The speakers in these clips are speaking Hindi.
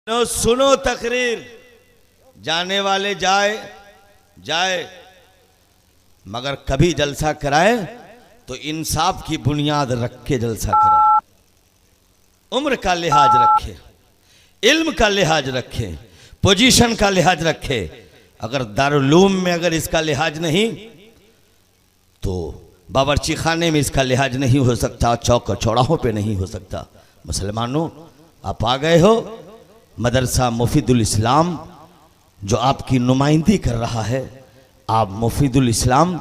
तो सुनो तकरीर, जाने वाले जाए मगर कभी जलसा कराए तो इंसाफ की बुनियाद रख के जलसा कराए, उम्र का लिहाज रखे, इल्म का लिहाज रखे, पोजीशन का लिहाज रखे। अगर दारुलूम में अगर इसका लिहाज नहीं तो बावर्ची खाने में इसका लिहाज नहीं हो सकता, चौक चौराहों पे नहीं हो सकता। मुसलमानों, आप आ गए हो, मदरसा मुफीदुल इस्लाम जो आपकी नुमाइंदगी कर रहा है, आप मुफीदुल इस्लाम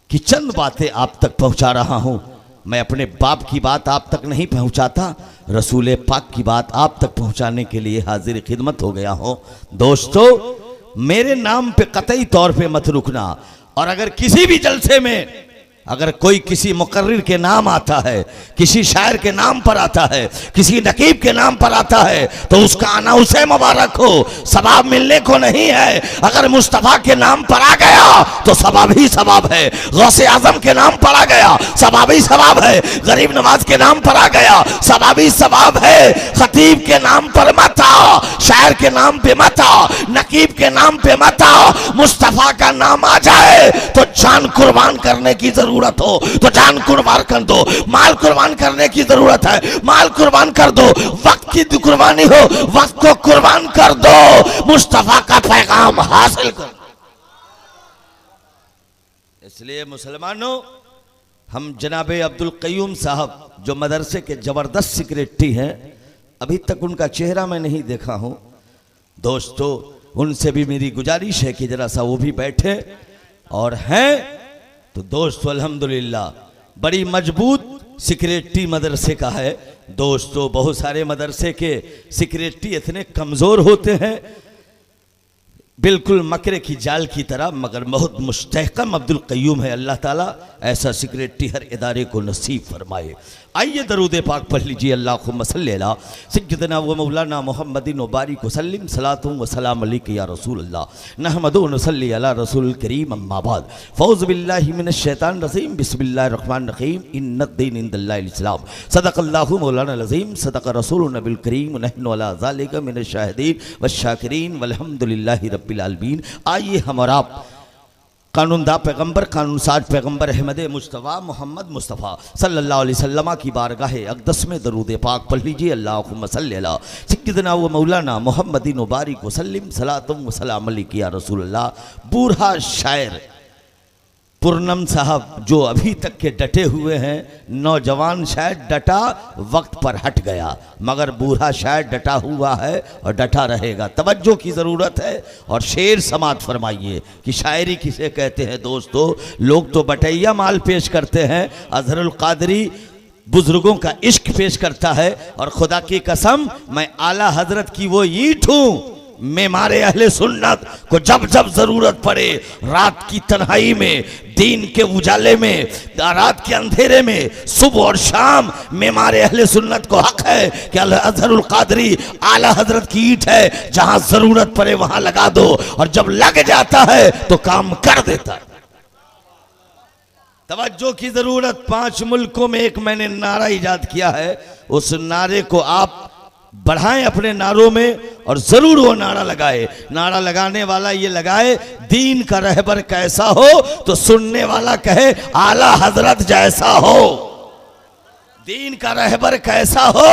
की चंद बातें आप तक पहुंचा रहा हूं। मैं अपने बाप की बात आप तक नहीं पहुंचाता, रसूल पाक की बात आप तक पहुंचाने के लिए हाजिर खिदमत हो गया हूं। दोस्तों, मेरे नाम पे कतई तौर पे मत रुकना, और अगर किसी भी जलसे में अगर कोई किसी मुकर्रिर के नाम आता है, किसी शायर के नाम पर आता है, किसी नकीब के नाम पर आता है, तो उसका आना उसे मुबारक हो, सवाब मिलने को नहीं है। अगर मुस्तफ़ा के नाम पर आ गया तो सवाब ही सवाब है, गौसे आजम के नाम पर आ गया सवाब ही सवाब है, गरीब नवाज के नाम पर आ गया सवाब ही सवाब है। खतीब के नाम पर मत आ, शायर के नाम पे मत आ, नकीब के नाम पे मत आ, मुस्तफ़ा का नाम आ जाए तो जान कुर्बान करने की जरूरत हो तो जान कुर्बान कर दो, माल कुर्बान करने की जरूरत है माल कुर्बान कर दो, वक्त की कुर्बानी हो वक्त को कुर्बान कर दो, मुस्तफा का पैगाम हासिल कर। इसलिए मुसलमानों, हम जनाबे अब्दुल कय्यूम साहब जो मदरसे के जबरदस्त सेक्रेटरी हैं, अभी तक उनका चेहरा मैं नहीं देखा हूं। दोस्तों, उनसे भी मेरी गुजारिश है कि जरा सा वो भी बैठे, और हैं तो दोस्तों अल्हम्दुलिल्लाह बड़ी मजबूत सेक्रेटरी मदरसे का है। दोस्तों, बहुत सारे मदरसे के सेक्रेटरी इतने कमज़ोर होते हैं बिल्कुल मकरे की जाल की तरह, मगर बहुत मुस्तहकम अब्दुल कय्यूम है। अल्लाह ताला ऐसा सेक्रेटरी हर इदारे को नसीब फरमाए। आइए दरूद पाक पढ़ लीजिए। अल्लाहुम्मा सल्ली अला सय्यदना व मौलाना मुहम्मदिन व बारिक वसल्लिम सलातुम व सलाम अलैका या रसूल अल्लाह नहमदु व नसल्ली अला रसूल करीम अम्मा बाद फौज़ बिल्लाहि मिनश शैतानिर रजीम बिस्मिल्लाहिर रहमानिर रहीम इन्नद-दीन इंदल्लाहिल इस्लाम सदक़ल्लाहु मौलाना अज़ीम सदक़ रसूलुन नबिल करीम नहनु अला ज़ालिका मिनश शाहिदीन वश-शाकिरीन वल्हम्दुलिल्लाहि रब्बिल आलमीन। आइए हम और आप कानूनदा पैगंबर कानून साज पैगंबर अहमद मुस्तफ़ा मोहम्मद मुस्तफ़ा सल्लल्लाहु अलैहि वसल्लम की बारगाह अक़दस में दरूद पाक पढ़ लीजिए। अल्लाहुम्मा सल्ली अला सय्यदना व मौलाना मुहम्मदिन व बारिक वसल्लिम सलातुम व सलाम अलैका या रसूल अल्लाह। बूढ़ा शायर पूर्णम साहब जो अभी तक के डटे हुए हैं, नौजवान शायद डटा वक्त पर हट गया, मगर बूढ़ा शायद डटा हुआ है और डटा रहेगा। तवज्जो की ज़रूरत है और शेर समात फरमाइए कि शायरी किसे कहते हैं। दोस्तों, लोग तो बटैया माल पेश करते हैं, अज़हरुल क़ादरी बुजुर्गों का इश्क पेश करता है, और खुदा की कसम मैं आला हजरत की वो ईंट हूँ। मैं मारे अहले सुन्नत को जब जब जरूरत पड़े, रात की तन्हाई में, दीन के उजाले में, रात के अंधेरे में, सुबह और शाम, मैं मारे अहले सुन्नत को हक है कि अज़हरुल क़ादरी आला हजरत की ईंट है, जहां जरूरत पड़े वहां लगा दो, और जब लग जाता है तो काम कर देता है। तवज्जो की जरूरत। 5 मुल्कों में एक मैंने नारा इजाद किया है, उस नारे को आप बढ़ाएं अपने नारों में, और जरूर वो नारा लगाए। नारा लगाने वाला ये लगाए, दीन का रहबर कैसा हो तो सुनने वाला कहे आला हजरत जैसा हो। दीन का रहबर कैसा हो,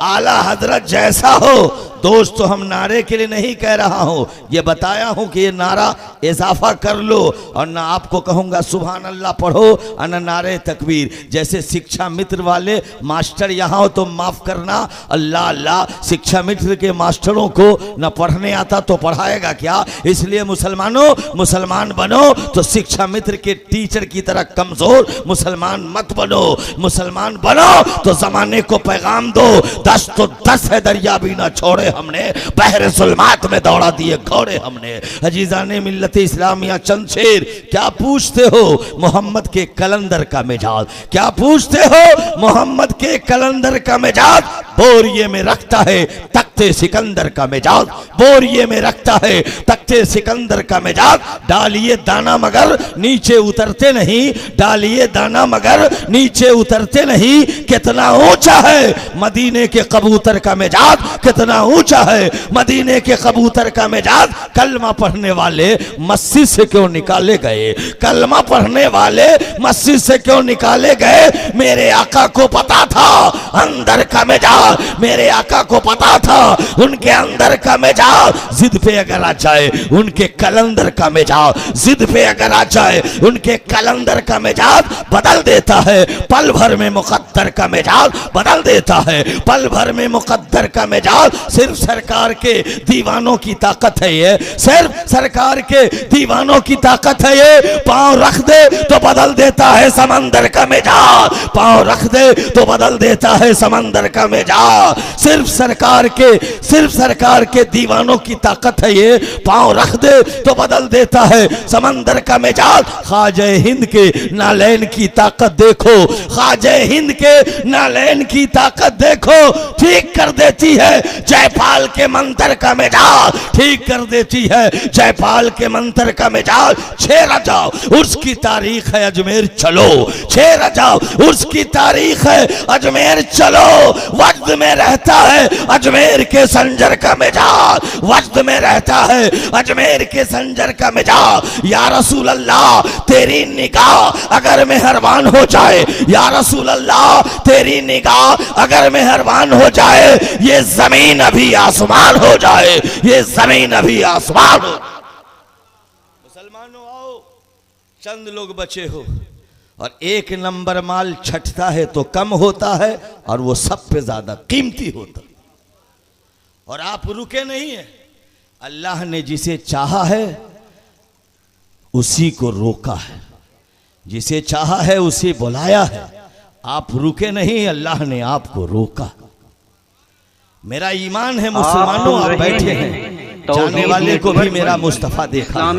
आला हजरत जैसा हो। दोस्तों, हम नारे के लिए नहीं कह रहा हूं, ये बताया हूं कि ये नारा इजाफा कर लो, और ना आपको कहूंगा सुभान अल्लाह पढ़ो और ना नारे तकबीर। जैसे शिक्षा मित्र वाले मास्टर यहाँ हो तो माफ करना, अल्लाह अल्लाह, शिक्षा मित्र के मास्टरों को न पढ़ने आता तो पढ़ाएगा क्या। इसलिए मुसलमानों, मुसलमान बनो तो शिक्षा मित्र के टीचर की तरह कमजोर मुसलमान मत बनो। मुसलमान बनो तो जमाने को पैगाम दो, 10 तो 10 है दरिया भी ना छोड़े हमने, बहरे जुल्मात में दौड़ा दिए घोड़े हमने। अजीजाने मिल्लत इस्लामिया चंद शेर। क्या पूछते हो मोहम्मद के कलंदर का मिजाज, क्या पूछते हो मोहम्मद के कलंदर का मिजाज, बोरिये में रखता है तख्ते सिकंदर का मिजाज, बोरिये में रखता है तख्ते सिकंदर का मिजाज। डालिए दाना मगर नीचे उतरते नहीं, डालिए दाना मगर नीचे उतरते नहीं, कितना ऊंचा है मदीने के कबूतर का मिजाज, कितना ऊंचा है मदीने के कबूतर का मिजाज। कलमा पढ़ने वाले मस्जिद से क्यों निकाले गए? कलमा पढ़ने वाले मस्जिद से क्यों निकाले गए? मेरे आका को पता था अंदर का मिजाज, मेरे आका को पता था उनके अंदर का मिजाज। जिद पे अगर आ जाए उनके कलंदर का मिजाज, जिद पे अगर आ जाए उनके कलंदर का मिजाज बदल देता है। पल भर में मुकद्दर का मिजाज बदल देता है, पल भर में मुकद्दर का मिजाज। सिर्फ सरकार के दीवानों की ताकत है ये, सिर्फ सरकार के दीवानों की ताकत है ये। पांव रख दे तो बदल देता है समंदर का मिजाज, पांव रख दे तो बदल देता है समंदर का मिजाज। सिर्फ सरकार के दीवानों की ताकत है ये, पांव रख दे तो बदल देता है समंदर का मिजाज। ख्वाजा हिंद के नालैन की ताकत देखो, ख्वाजा हिंद के नालैन की ताकत देखो। ठीक कर देती है जयपाल के मंत्र का मिजाज, ठीक कर देती है जयपाल के मंत्र का मिजाज। 6 रजब उसकी तारीख है अजमेर चलो, 6 रजब उसकी तारीख है अजमेर चलो। वक्त में रहता है अजमेर के संजर का मिजाज, वक्त में रहता है अजमेर के संजर का मिजाज। या रसूल अल्लाह तेरी निगाह अगर मेहरबान हो जाए, या रसूल अल्लाह तेरी निगाह अगर मेहरबान हो जाए, ये जमीन अभी आसमान हो जाए, ये जमीन अभी आसमान हो। मुसलमानों आओ, चंद लोग बचे हो और 1 नंबर माल छटता है तो कम होता है और वो सब पे ज्यादा कीमती होता, और आप रुके नहीं है। अल्लाह ने जिसे चाहा है उसी को रोका है, जिसे चाहा है उसे बुलाया है। आप रुके नहीं, अल्लाह ने आपको रोका। मेरा ईमान है मुसलमानों, आप बैठे हैं, जाने वाले को भी मेरा मुस्तफा देखा है,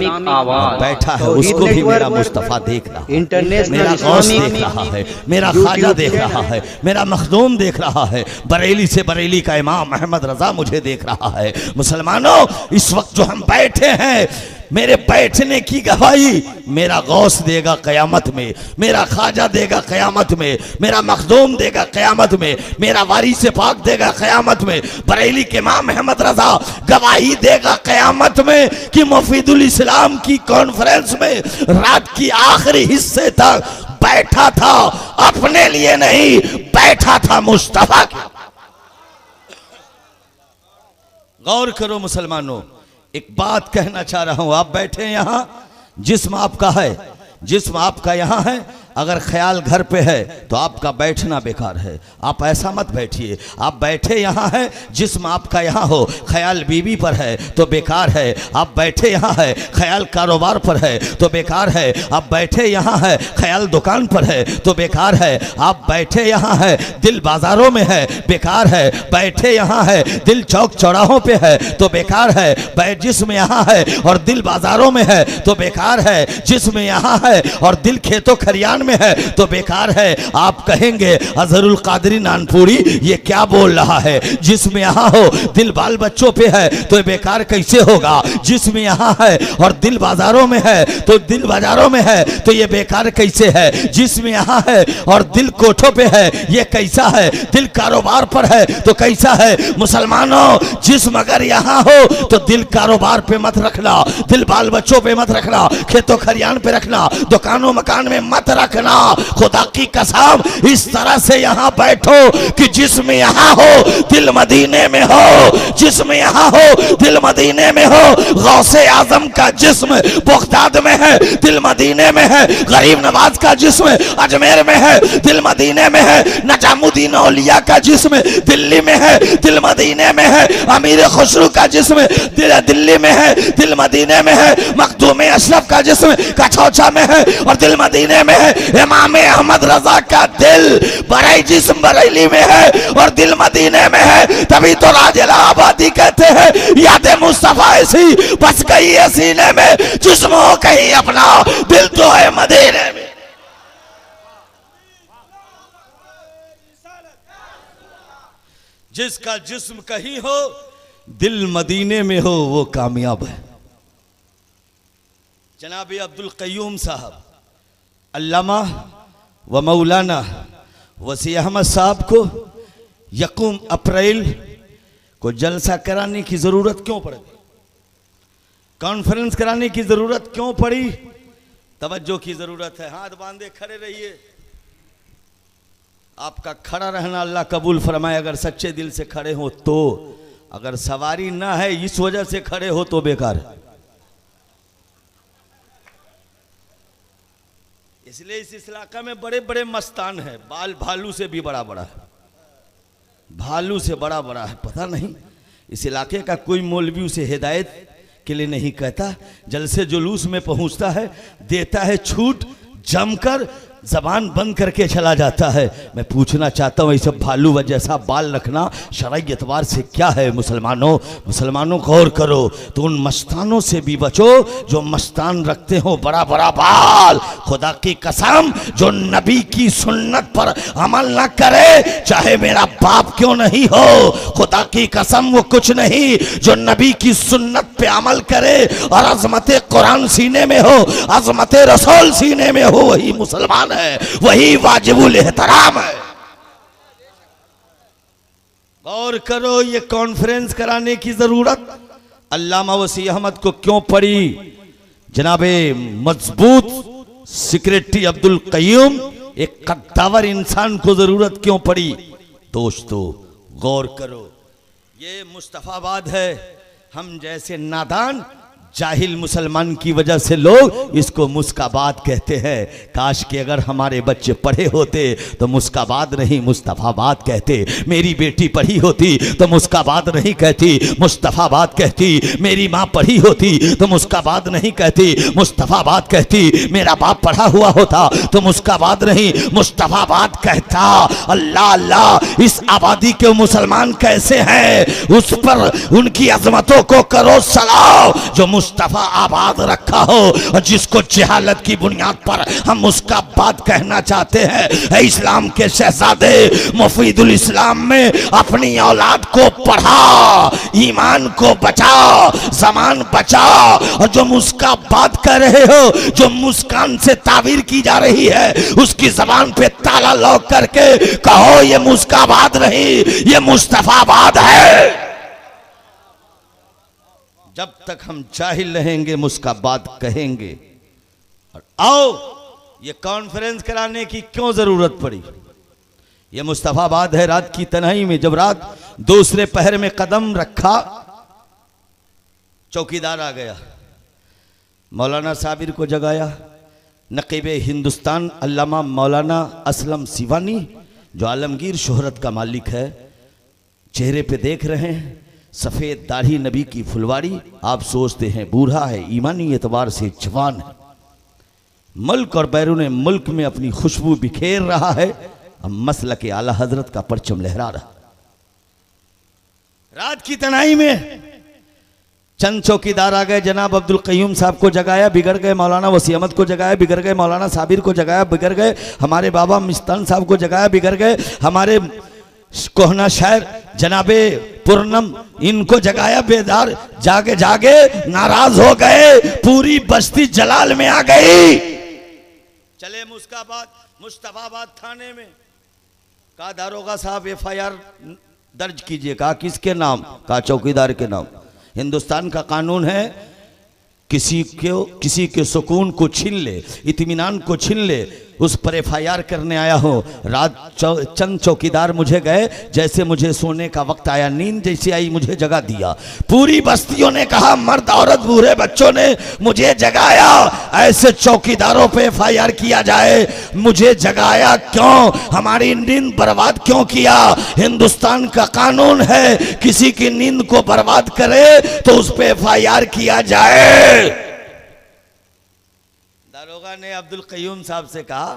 बैठा है उसको भी मेरा मुस्तफा देख रहा है, मेरा गौस देख रहा है, मेरा ख्वाजा देख रहा है, मेरा मखदूम देख रहा है, बरेली से बरेली का इमाम अहमद रजा मुझे देख रहा है। मुसलमानों, इस वक्त जो हम बैठे हैं, मेरे बैठने की गवाही मेरा गौस देगा कयामत में, मेरा ख्वाजा देगा कयामत में, मेरा मखदूम देगा कयामत में, मेरा वारिस पाक देगा कयामत में, बरेली के इमाम अहमद रजा गवाही देगा कयामत में कि मुफीदुल इस्लाम की कॉन्फ्रेंस में रात की आखिरी हिस्से तक बैठा था, अपने लिए नहीं बैठा था मुस्तफा के। गौर करो मुसलमानों, एक बात कहना चाह रहा हूं। आप बैठे यहां, जिस्म आपका है, जिस्म आपका यहां है, अगर ख्याल घर पे है तो आपका बैठना बेकार है। आप ऐसा मत बैठिए, आप बैठे यहाँ है, जिस्म आपका यहाँ हो, ख्याल बीवी पर है तो बेकार है। आप बैठे यहाँ है, ख्याल कारोबार पर है तो बेकार है। आप बैठे यहाँ है, ख्याल दुकान पर है तो बेकार है। आप बैठे यहाँ है, दिल बाजारों में है, बेकार है। बैठे यहाँ है, दिल चौक चौराहों पे है तो बेकार है। जिस्म यहाँ है और दिल बाजारों में है तो बेकार है। जिस्म यहाँ है और दिल खेतों खरियान में है तो बेकार है। आप कहेंगे अजहरुल कादरी नानपुरी ये क्या बोल रहा है, जिसमें यहाँ हो दिल बाल बच्चों पे है तो बेकार कैसे होगा, जिसमें यहाँ है और दिल बाजारों में है तो दिल बाजारों में है तो ये बेकार कैसे है, जिसमें यहाँ है और दिल कोठों पे है ये कैसा है, दिल कारोबार पर है तो कैसा है। मुसलमानों, जिस्म अगर यहाँ हो तो दिल कारोबार पे मत रखना, दिल बाल बच्चों पे मत रखना, खेतों खरियान पे रखना, दुकानों मकान में मत रखना। खुदा की कसम इस तरह से यहाँ बैठो कि जिस्म यहाँ हो दिल मदीने में हो, जिस्म यहाँ हो दिल मदीने में हो। गौसे आजम का जिस्म बगदाद में है, दिल मदीने में है। गरीब नवाज का जिस्म अजमेर में है, दिल मदीने में है। नजामुद्दीन औलिया का जिस्म दिल्ली में है, दिल मदीने में है। अमीर खुसरू का जिस्म दिल्ली में है, दिल मदीने में है। मखदूम अशरफ का जिस्म कछौचा में है और दिल मदीने में है। इमाम अहमद रजा का दिल बरई जिस्म बरेली में है और दिल मदीने में है। तभी तो राज इलाहाबादी कहते हैं याद मुस्तफा ऐसी बस गई है सीने में, जिस्म हो कहीं अपना दिल तो है मदीने में। जिसका जिस्म कहीं हो दिल मदीने में हो वो कामयाब है। जनाब अब्दुल कय्यूम साहब अल्लामा व मौलाना वसी अहमद साहब को 1 अप्रैल को जलसा कराने की जरूरत क्यों पड़ गई, कॉन्फ्रेंस कराने की जरूरत क्यों पड़ी? तवज्जो की जरूरत है। हाथ बांधे खड़े रहिए। आपका खड़ा रहना अल्लाह कबूल फरमाए अगर सच्चे दिल से खड़े हो तो। अगर सवारी ना है इस वजह से खड़े हो तो बेकार है। इसलिए इस इलाका में बड़े बड़े मस्तान है, बाल भालू से भी बड़ा बड़ा है, भालू से बड़ा बड़ा है। पता नहीं इस इलाके का कोई मौलवी उसे हिदायत के लिए नहीं कहता, जलसे जुलूस में पहुंचता है, देता है छूट, जमकर जबान बंद करके चला जाता है। मैं पूछना चाहता हूँ, ये भालू व जैसा बाल रखना शरई एतबार से क्या है? मुसलमानों गौर करो। तो उन मस्तानों से भी बचो जो मस्तान रखते हो बड़ा बड़ा बाल। खुदा की कसम जो नबी की सुन्नत पर अमल ना करे, चाहे मेरा बाप क्यों नहीं हो, खुदा की कसम वो कुछ नहीं। जो नबी की सुन्नत पे अमल करे और अजमत कुरान सीने में हो, अजमत रसूल सीने में हो, वही मुसलमान है, वही वाजिबुल एहतराम है। गौर करो, ये कॉन्फ्रेंस कराने की जरूरत अल्लामा वसी अहमद को क्यों पड़ी? जनाबे मजबूत सेक्रेटरी अब्दुल कय्यूम, एक कद्दावर इंसान को जरूरत क्यों पड़ी? दोस्तों गौर करो, ये मुस्तफाबाद है। हम जैसे नादान जाहिल मुसलमान की वजह से लोग इसको मुस्काबाद कहते हैं। काश कि अगर हमारे बच्चे पढ़े होते तो मुस्काबाद नहीं मुस्तफाबाद कहते। मेरी बेटी पढ़ी होती तो मुस्काबाद नहीं कहती, मुस्तफाबाद कहती। मेरी माँ पढ़ी होती तो मुस्काबाद नहीं कहती, मुस्तफाबाद कहती। मेरा बाप पढ़ा हुआ होता तो मुस्काबाद नहीं मुस्तफाबाद कहता। अल्लाह अल्लाह, इस आबादी के मुसलमान कैसे हैं, उस पर उनकी अजमतों को करो सलाम जो मुस्तफा आबाद रखा हो, और जिसको जहालत की बुनियाद पर हम उसका बात कहना चाहते हैं। इस्लाम के शहजादे मुफीदुल इस्लाम में अपनी औलाद को पढ़ा, ईमान को बचा, जमान बचा। और जो मुस्का बात कर रहे हो, जो मुस्कान से ताबीर की जा रही है, उसकी जबान पे ताला लॉक करके कहो ये मुस्काबाद नहीं, ये मुस्तफाबाद है। जब तक हम जाहिल रहेंगे मुस्काबाद कहेंगे। और आओ, ये कॉन्फ्रेंस कराने की क्यों जरूरत पड़ी? ये मुस्तफाबाद है। रात की तन्हाई में जब रात दूसरे पहर में कदम रखा, चौकीदार आ गया, मौलाना साबिर को जगाया। नकीबे हिंदुस्तान अल्लामा मौलाना असलम सिवानी, जो आलमगीर शोहरत का मालिक है, चेहरे पे देख रहे हैं सफेद दाढ़ी, नबी की फुलवारी। आप सोचते हैं बूढ़ा है, ईमानी एतबार से जवान है, मुल्क और बैरून मुल्क में अपनी खुशबू बिखेर रहा है। अब मसलक आला हजरत का परचम लहरा रहा। रात की तनाई में चंद चौकीदार आ गए। जनाब अब्दुल कय्यूम साहब को जगाया, बिगड़ गए। मौलाना वसी अहमद को जगाया, बिगड़ गए। मौलाना साबिर को जगाया, बिगड़ गए। हमारे बाबा मिस्तान साहब को जगाया, बिगड़ गए। हमारे कोहना शायर जनाबे पूर्णम, इनको जगाया, बेदार जागे जागे नाराज हो गए। पूरी बस्ती जलाल में आ गई। चले मुस्तफाबाद थाने में, कहा दारोगा साहब FIR दर्ज कीजिए। कहा किसके नाम? कहा चौकीदार के नाम। हिंदुस्तान का कानून है, किसी के सुकून को छीन ले, इत्मीनान को छीन ले, उस पर FIR करने आया हो। रात चंद चौकीदार मुझे गए, जैसे मुझे सोने का वक्त आया, नींद जैसी आई, मुझे जगा दिया। पूरी बस्तियों ने कहा, मर्द औरत बूढ़े बच्चों ने मुझे जगाया। ऐसे चौकीदारों पे FIR किया जाए। मुझे जगाया क्यों? हमारी नींद बर्बाद क्यों किया? हिंदुस्तान का कानून है, किसी की नींद को बर्बाद करे तो उस पर FIR किया जाए। दारोगा ने अब्दुल कय्यूम साहब से कहा,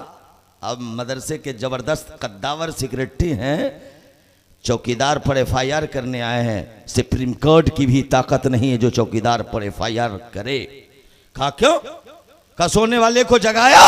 अब मदरसे के जबरदस्त कद्दावर सेक्रेटरी हैं, चौकीदार पर FIR करने आए हैं। सुप्रीम कोर्ट की भी ताकत नहीं है जो चौकीदार पर FIR करे। कहा क्यों? कहा सोने वाले को जगाया।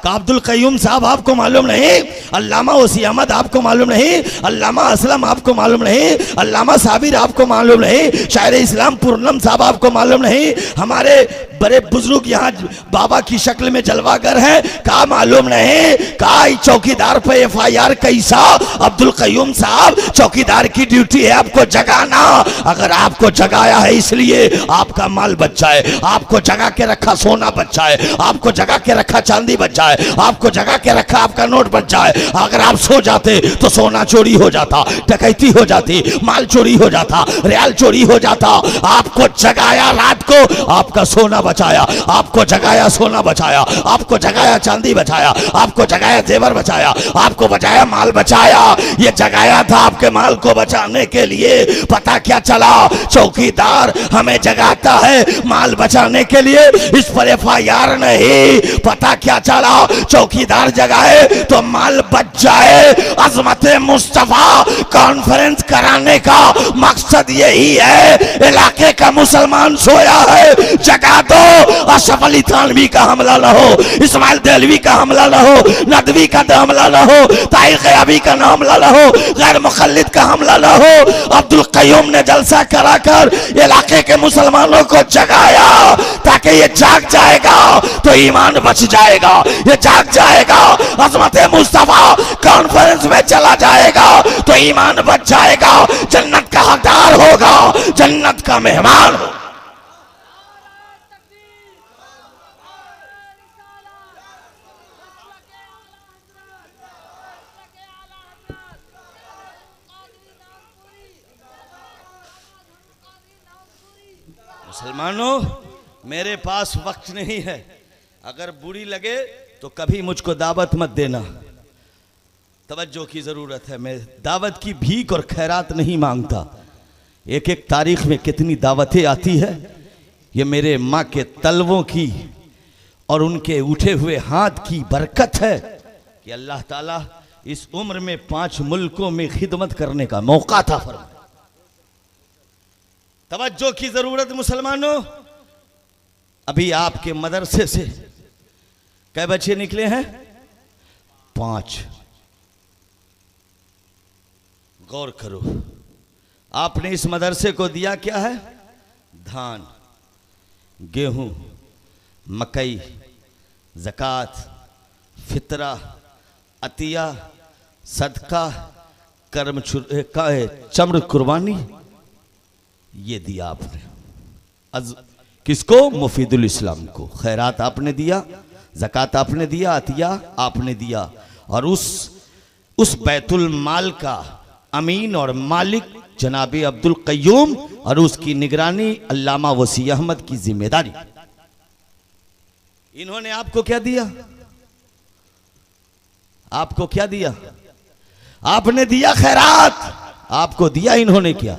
का अब्दुल कय्यूम साहब आपको मालूम नहीं, अल्लामा वसी अहमद आपको मालूम नहीं, अल्लामा असलम आपको मालूम नहीं, अल्लामा साबिर आपको मालूम नहीं, शायर इस्लाम पूर्णम साहब आपको मालूम नहीं, हमारे बड़े बुजुर्ग यहाँ बाबा की शक्ल में जलवागर है, का मालूम नहीं, का चौकीदार पे FIR कैसा, अब्दुल कय्यूम साहब चौकीदार की ड्यूटी है आपको जगाना। अगर आपको जगाया है इसलिए आपका माल बच जाए, आपको जगा के रखा सोना बच जाए, आपको जगा के रखा चांदी बच जाए, आपको जगा के रखा आपका नोट बच जाए। अगर आप सो जाते तो सोना चोरी हो जाता, डकैती हो जाती, माल चोरी हो जाता, रियाल चोरी हो जाता। आपको जगाया रात को, आपका सोना बचाया, आपको जगाया सोना बचाया, आपको जगाया चांदी बचाया, आपको जगाया जेवर बचाया, आपको बचाया माल बचाया। ये जगाया था आपके माल को बचाने के लिए। पता क्या चला, चौकीदार हमें जगाता है माल बचाने के लिए, इस पर FIR नहीं। पता क्या चला, चौकीदार जगाए तो माल बच जाए। अजमत मुस्तफा कॉन्फ्रेंस कराने का मकसद यही है। इलाके का मुसलमान सोया है, जगा दो। अशरफ अली थानवी का हमला न हो, इस्माइल देहलवी का हमला न हो, नदवी का हमला न हो, ताहिर क़याबी का हमला न हो, गैर मुखल्लिद का हमला न हो। अब्दुल कय्यूम ने जलसा कराकर इलाके के मुसलमानों को जगाया ताकि ये जाग जाएगा तो ईमान बच जाएगा, ये जाग जाएगा अज़मत मुस्तफा कॉन्फ्रेंस में चला जाएगा तो ईमान बच जाएगा, जन्नत का हकदार होगा, जन्नत का मेहमान होगा। मुसलमानों, मेरे पास वक्त नहीं है, अगर बुरी लगे तो कभी मुझको दावत मत देना। तवज्जो की ज़रूरत है, मैं दावत की भीख और खैरात नहीं मांगता। एक एक तारीख में कितनी दावतें आती है, ये मेरे माँ के तलवों की और उनके उठे हुए हाथ की बरकत है कि अल्लाह ताला इस उम्र में 5 मुल्कों में खिदमत करने का मौका था। फरमाया तवज्जो की जरूरत मुसलमानों। अभी आपके मदरसे से कै बच्चे निकले हैं? 5। गौर करो, आपने इस मदरसे को दिया क्या है? धान, गेहूं, मकई, ज़कात, फितरा, अतिया, सदका, कर्म, चम्र कुर्बानी, ये दिया आपने। किसको? मुफीदुल इस्लाम को। खैरात आपने दिया, ज़कात आपने दिया, अतिया आपने दिया, और उस बैतुल माल का अमीन और मालिक जनाबे अब्दुल कय्यूम और उसकी निगरानी अल्लामा वसी अहमद की जिम्मेदारी। इन्होंने आपको क्या दिया? आपको क्या दिया? आपने दिया खैरात, आपको दिया इन्होंने क्या?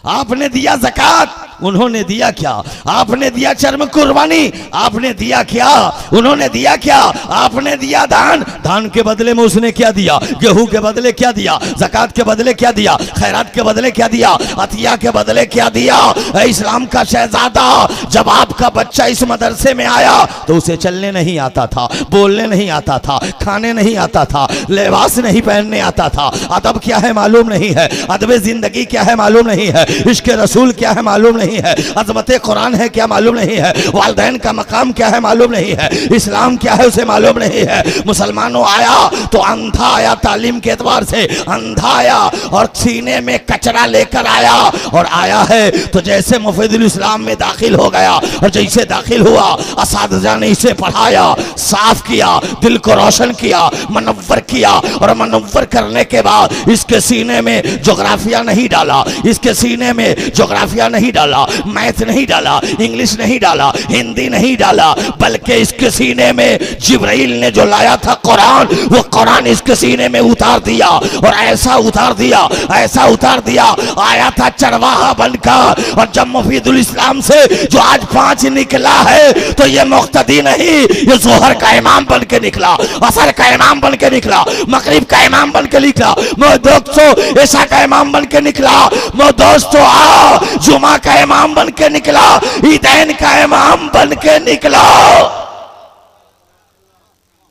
आपने दिया ज़कात, उन्होंने दिया क्या? आपने दिया चर्म कुर्बानी, आपने दिया क्या? उन्होंने दिया क्या? आपने दिया धान, धान के बदले में उसने क्या दिया? गेहूं के बदले क्या दिया? ज़कात के बदले क्या दिया? खैरात के बदले क्या दिया? अतिया के बदले क्या दिया? इस्लाम का शहजादा, जब आपका बच्चा इस मदरसे में आया तो उसे चलने नहीं आता था, बोलने नहीं आता था, खाने नहीं आता था, लिबास नहीं पहनने आता था, अदब क्या है मालूम नहीं है, अदब जिंदगी क्या है मालूम नहीं है, इश्क रसूल क्या है मालूम नहीं है, अज़मत कुरान है क्या मालूम नहीं है, वालिदैन का मकाम क्या है मालूम नहीं है, इस्लाम क्या है उसे मालूम नहीं है। मुसलमानों आया तो अंधा आया, तालीम के एतबार से अंधा आया और सीने में कचरा लेकर आया, और आया है तो जैसे मुफीदुल इस्लाम में दाखिल हो गया और जैसे दाखिल हुआ असातिज़ा ने इसे पढ़ाया, साफ किया, दिल को रोशन किया, मनव्वर किया, और मनव्वर करने के बाद इसके सीने में जोग्राफिया नहीं डाला, इसके सीने में जोग्राफिया नहीं डाला, मैथ नहीं डाला, इंग्लिश नहीं डाला, हिंदी नहीं डाला, बल्कि इसके सीने में जिब्राइल ने जो लाया था कुरान, वो कुरान इसके सीने में उतार दिया, और ऐसा उतार दिया, ऐसा उतार दिया, आया था चरवाहा बनकर। और जब मुफीदुल इस्लाम से जो आज 5 निकला है तो ये मुक्तदी नहीं, ये जोहर का इमाम बन के निकला, असर का इमाम बन के निकला, मगरिब का इमाम बन के निकला, मो दोस्तों ईशा का इमाम बन के निकला, मो दोस्तों आओ जुमा का इमाम बन के निकला, ईदैन का इमाम बन के निकला।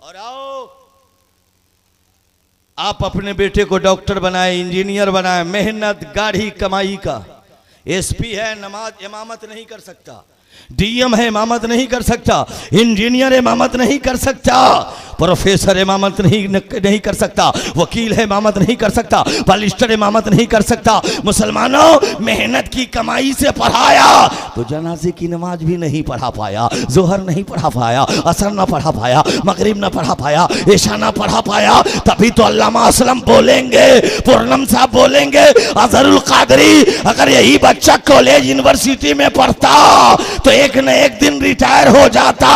और आओ आप अपने बेटे को डॉक्टर बनाए, इंजीनियर बनाए, मेहनत गाढ़ी कमाई का। एसपी है, नमाज इमामत नहीं कर सकता। डीएम है, इमामत नहीं कर सकता। इंजीनियर इमामत नहीं कर सकता। प्रोफेसर इमामत नहीं कर सकता। वकील है, इमामत नहीं कर सकता। बालिस्टर इमामत नहीं कर सकता। मुसलमानों, मेहनत की कमाई से पढ़ाया तो जनाजे की नमाज भी नहीं पढ़ा पाया, जोहर नहीं पढ़ा पाया, असर ना पढ़ा पाया, मगरिब ना पढ़ा पाया, ईशा ना पढ़ा पाया। तभी तो अल्लामा असलम बोलेंगे, पूर्णम साहब बोलेंगे, अजहरुल कादरी अगर यही बच्चा कॉलेज यूनिवर्सिटी में पढ़ता तो एक न एक दिन रिटायर हो जाता,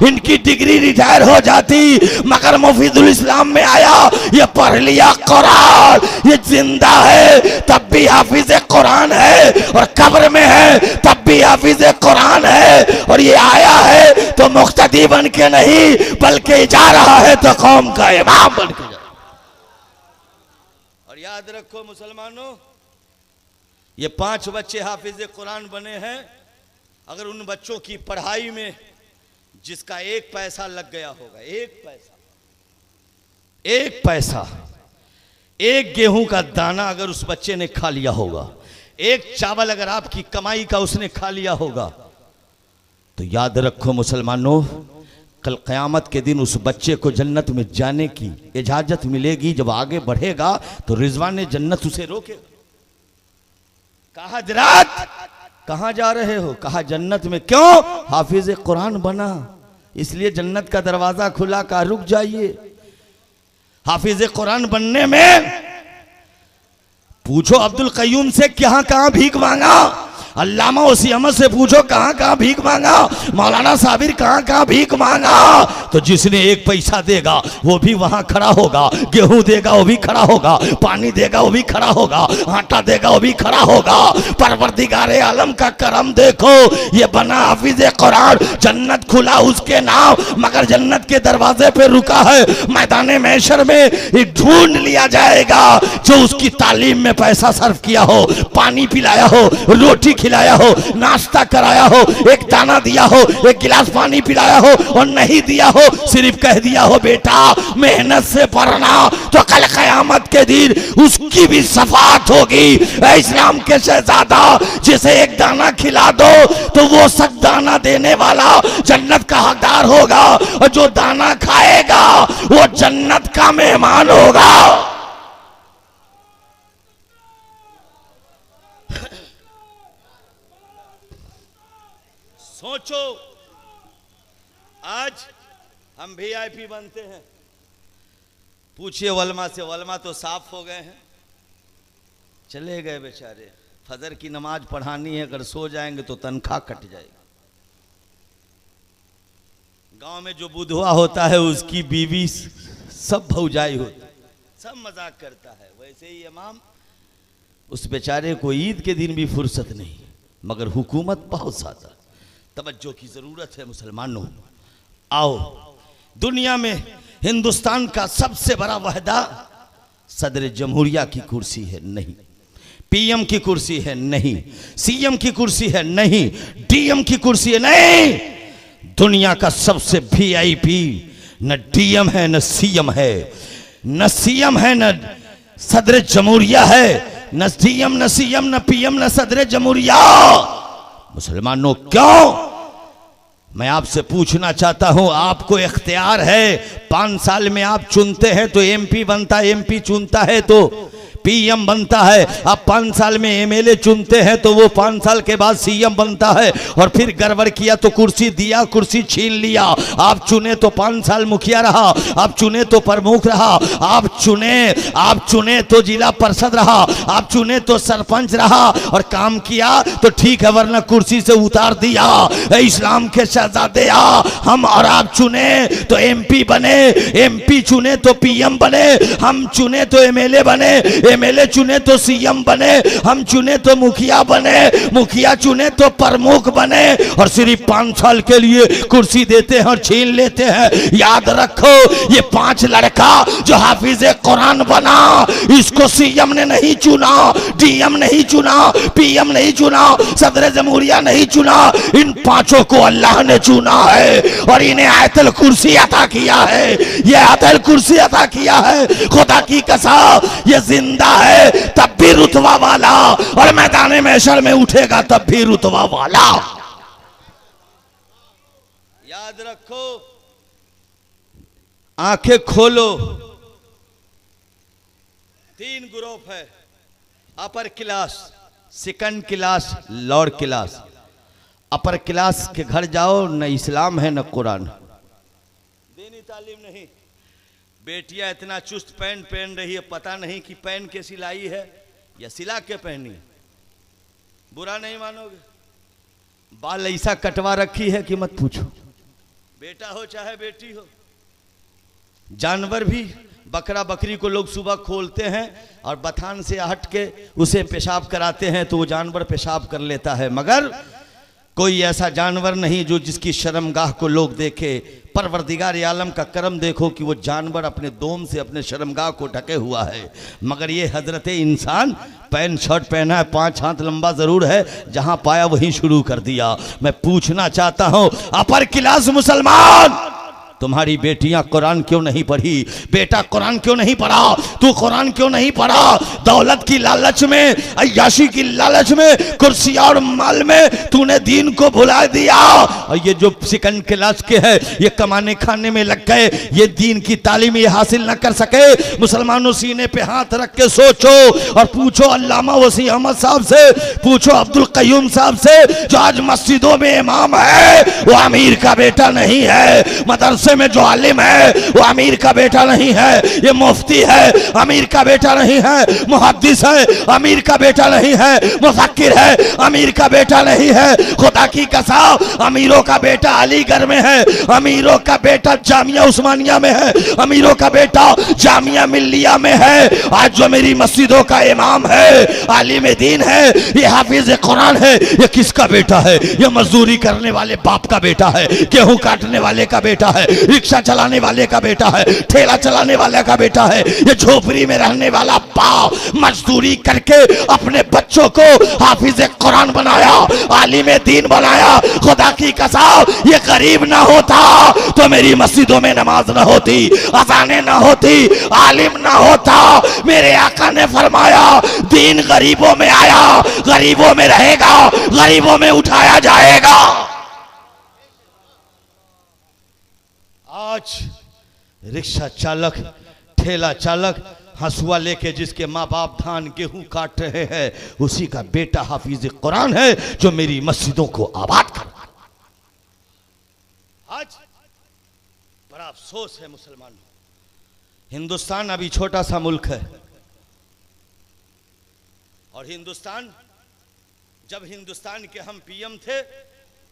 इनकी डिग्री रिटायर हो जाती। मगर मुफीदुल इस्लाम में आया, ये पढ़ लिया कुरान, ये जिंदा है तब भी हाफिज कुरान है, और कब्र में है तब भी हाफिज कुरान है। और ये आया है तो मुक्तदी बन के नहीं बल्कि जा रहा है तो कौम का इमाम बन के जा। और याद रखो मुसलमानों, ये 5 बच्चे हाफिज कुरान बने हैं। अगर उन बच्चों की पढ़ाई में जिसका 1 पैसा लग गया होगा, 1 पैसा, 1 गेहूं का दाना अगर उस बच्चे ने खा लिया होगा, 1 चावल अगर आपकी कमाई का उसने खा लिया होगा, तो याद रखो मुसलमानों, कल क़यामत के दिन उस बच्चे को जन्नत में जाने की इजाजत मिलेगी। जब आगे बढ़ेगा तो रिजवान जन्नत उसे रोकेगा। कहा हजरात कहां जा रहे हो? कहा जन्नत में। क्यों? हाफिज कुरान बना, इसलिए जन्नत का दरवाजा खुला। कहा रुक जाइए, हाफिज कुरान बनने में पूछो अब्दुल कय्यूम से कहां कहां भीख मांगा, अल्लामा उसी अहमद से पूछो कहां कहां भीख मांगा, मौलाना साबिर कहां कहां भीख मांगा। तो जिसने 1 पैसा देगा वो भी वहां खड़ा होगा, गेहूं देगा वो भी खड़ा होगा, पानी देगा वो भी खड़ा होगा, आटा देगा वो भी खड़ा होगा। परवरदिगारे आलम का करम देखो, ये बना हाफिज कुरान, जन्नत खुला उसके नाम, मगर जन्नत के दरवाजे पे रुका है। मैदान महशर में ढूंढ लिया जाएगा जो उसकी तालीम में पैसा सर्व किया हो, पानी पिलाया हो, रोटी खिलाया हो, नाश्ता कराया हो, 1 दाना दिया हो, 1 गिलास पानी पिलाया हो, और नहीं दिया हो, सिर्फ कह दिया हो बेटा मेहनत से पढ़ना, तो कल क़यामत के दिन उसकी भी शफाअत होगी। इस्लाम के शहजादा, जिसे 1 दाना खिला दो तो वो सब दाना देने वाला जन्नत का हकदार होगा, और जो दाना खाएगा वो जन्नत का मेहमान होगा। सोचो, आज हम वीआईपी बनते हैं। पूछिए वलमा से, वलमा तो साफ हो गए हैं, चले गए बेचारे। फजर की नमाज पढ़ानी है, अगर सो जाएंगे तो तनख्वाह कट जाएगी। गांव में जो बुधवा होता है उसकी बीवी सब भौजाई होती, सब मजाक करता है। वैसे ही इमाम, उस बेचारे को ईद के दिन भी फुर्सत नहीं, मगर हुकूमत बहुत ज्यादा। तवज्जो की जरूरत है मुसलमानों। आओ, दुनिया में हिंदुस्तान का सबसे बड़ा वहदा सदर जमहूरिया की कुर्सी है? नहीं। पीएम की कुर्सी है? नहीं। सीएम की कुर्सी है? नहीं। डीएम की कुर्सी है? नहीं। दुनिया का सबसे वीआईपी न डीएम है न सीएम है, न सीएम है न सदर जमहूरिया है, न डीएम न सीएम न पीएम न सदर जमहूरिया। मुसलमानों, क्यों? मैं आपसे पूछना चाहता हूं, आपको इख्तियार है, 5 साल में आप चुनते हैं तो एमपी बनता है, एमपी चुनता है तो पीएम बनता है। आप 5 साल में एमएलए चुनते हैं तो वो 5 साल के बाद सीएम बनता है, और फिर गड़बड़ किया तो कुर्सी दिया, कुर्सी छीन लिया। आप चुने तो 5 साल मुखिया रहा, आप चुने तो प्रमुख रहा, आप चुने तो जिला परिषद रहा, आप चुने तो सरपंच रहा, और काम किया तो ठीक है, वरना कुर्सी से उतार दिया। इस्लाम के शहजादे, हम और आप चुने तो एमपी बने, एमपी चुने तो पीएम बने, हम चुने तो एमएलए बने, एमएलए चुने तो सीएम बने, हम चुने तो मुखिया बने, मुखिया चुने तो प्रमुख बने, और सिर्फ 5 साल के लिए कुर्सी देते हैं और छीन लेते हैं। याद रखो, ये 5 लड़का जो हाफिज कुरान बना, इसको सीएम ने नहीं चुना, डीएम नहीं चुना, पीएम नहीं चुना, सदर जमहूरिया नहीं चुना, इन 5 को अल्लाह ने चुना है और इन्हें आयतल कुर्सी अता किया है। ये आयतल कुर्सी अता किया है, खुदा की कसम ये जिंदा है तब भी रुतबा वाला, और मैदान महशर में उठेगा तब भी रुतबा वाला। याद रखो, आंखें खोलो। 3 ग्रुप है, upper class, second class, lower class. Upper class के घर जाओ, न इस्लाम है न कुरान, दीनी तालीम नहीं। बेटियां इतना चुस्त पैंट पहन रही है, पता नहीं कि पैंट के सिलाई है या सिला के पहनी है। बुरा नहीं मानोगे, बाल ऐसा कटवा रखी है कि मत पूछो। बेटा हो चाहे बेटी हो, जानवर भी, बकरा बकरी को लोग सुबह खोलते हैं और बथान से हट के उसे पेशाब कराते हैं तो वो जानवर पेशाब कर लेता है, मगर कोई ऐसा जानवर नहीं जो जिसकी शर्मगाह को लोग देखे। परवरदिगार आलम का करम देखो कि वो जानवर अपने दोम से अपने शर्मगाह को ढके हुआ है, मगर ये हजरत इंसान पैंट शर्ट पहना है, 5 हाथ लंबा जरूर है, जहां पाया वहीं शुरू कर दिया। मैं पूछना चाहता हूं, अपर क्लास मुसलमान, तुम्हारी बेटियां कुरान क्यों नहीं पढ़ी? बेटा कुरान क्यों नहीं पढ़ा? तू कुरान क्यों नहीं पढ़ा? दौलत की लालच में, अय्याशी की लालच में, कुर्सी और माल में तूने दीन को भुला दिया। और ये जो सेकंड क्लास के हैं, ये कमाने खाने में लग गए, ये दीन की तालीम ये हासिल न कर सके। मुसलमानों सीने पे हाथ रख के सोचो और पूछो अल्लामा वसी अहमद साहब से, पूछो अब्दुल कय्यूम साहब से, जो आज मस्जिदों में इमाम है, वो अमीर का बेटा नहीं है। मदरसे में जो आलिम है वो अमीर का बेटा नहीं है। ये मुफ्ती है, अमीर का बेटा नहीं है। मुहद्दिस है, अमीर का बेटा नहीं है। मुफक्किर है, अमीर का बेटा नहीं है। खुदा की कसम, अमीरों का बेटा अलीगढ़ में है, अमीरों का बेटा जामिया उस्मानिया में है, अमीरों का बेटा जामिया मिल्लिया में है। आज जो मेरी मस्जिदों का इमाम है, आलिम दीन है, ये हाफिज कुरान है, ये किसका बेटा है? ये मजदूरी करने वाले बाप का बेटा है, गेहूं काटने वाले का बेटा है, रिक्शा चलाने वाले का बेटा है, ठेला चलाने वाले का बेटा है। ये झोपड़ी में रहने वाला बाप मजदूरी करके अपने बच्चों को हाफिज कुरान बनाया, आलिम दीन बनाया। खुदा की कसम, ये गरीब ना होता तो मेरी मस्जिदों में नमाज ना होती, अज़ानें ना होती, आलिम ना होता। मेरे आका ने फरमाया, दीन गरीबों में आया, गरीबों में रहेगा, गरीबों में उठाया जाएगा। आज रिक्शा चालक, ठेला चालक हंसुआ लेके जिसके माँ बाप धान गेहूं काट रहे हैं, उसी का बेटा हाफिज कुरान है जो मेरी मस्जिदों को आबाद कर। आज बड़ा अफसोस है मुसलमानों, हिंदुस्तान अभी छोटा सा मुल्क है, और हिंदुस्तान, जब हिंदुस्तान के हम पीएम थे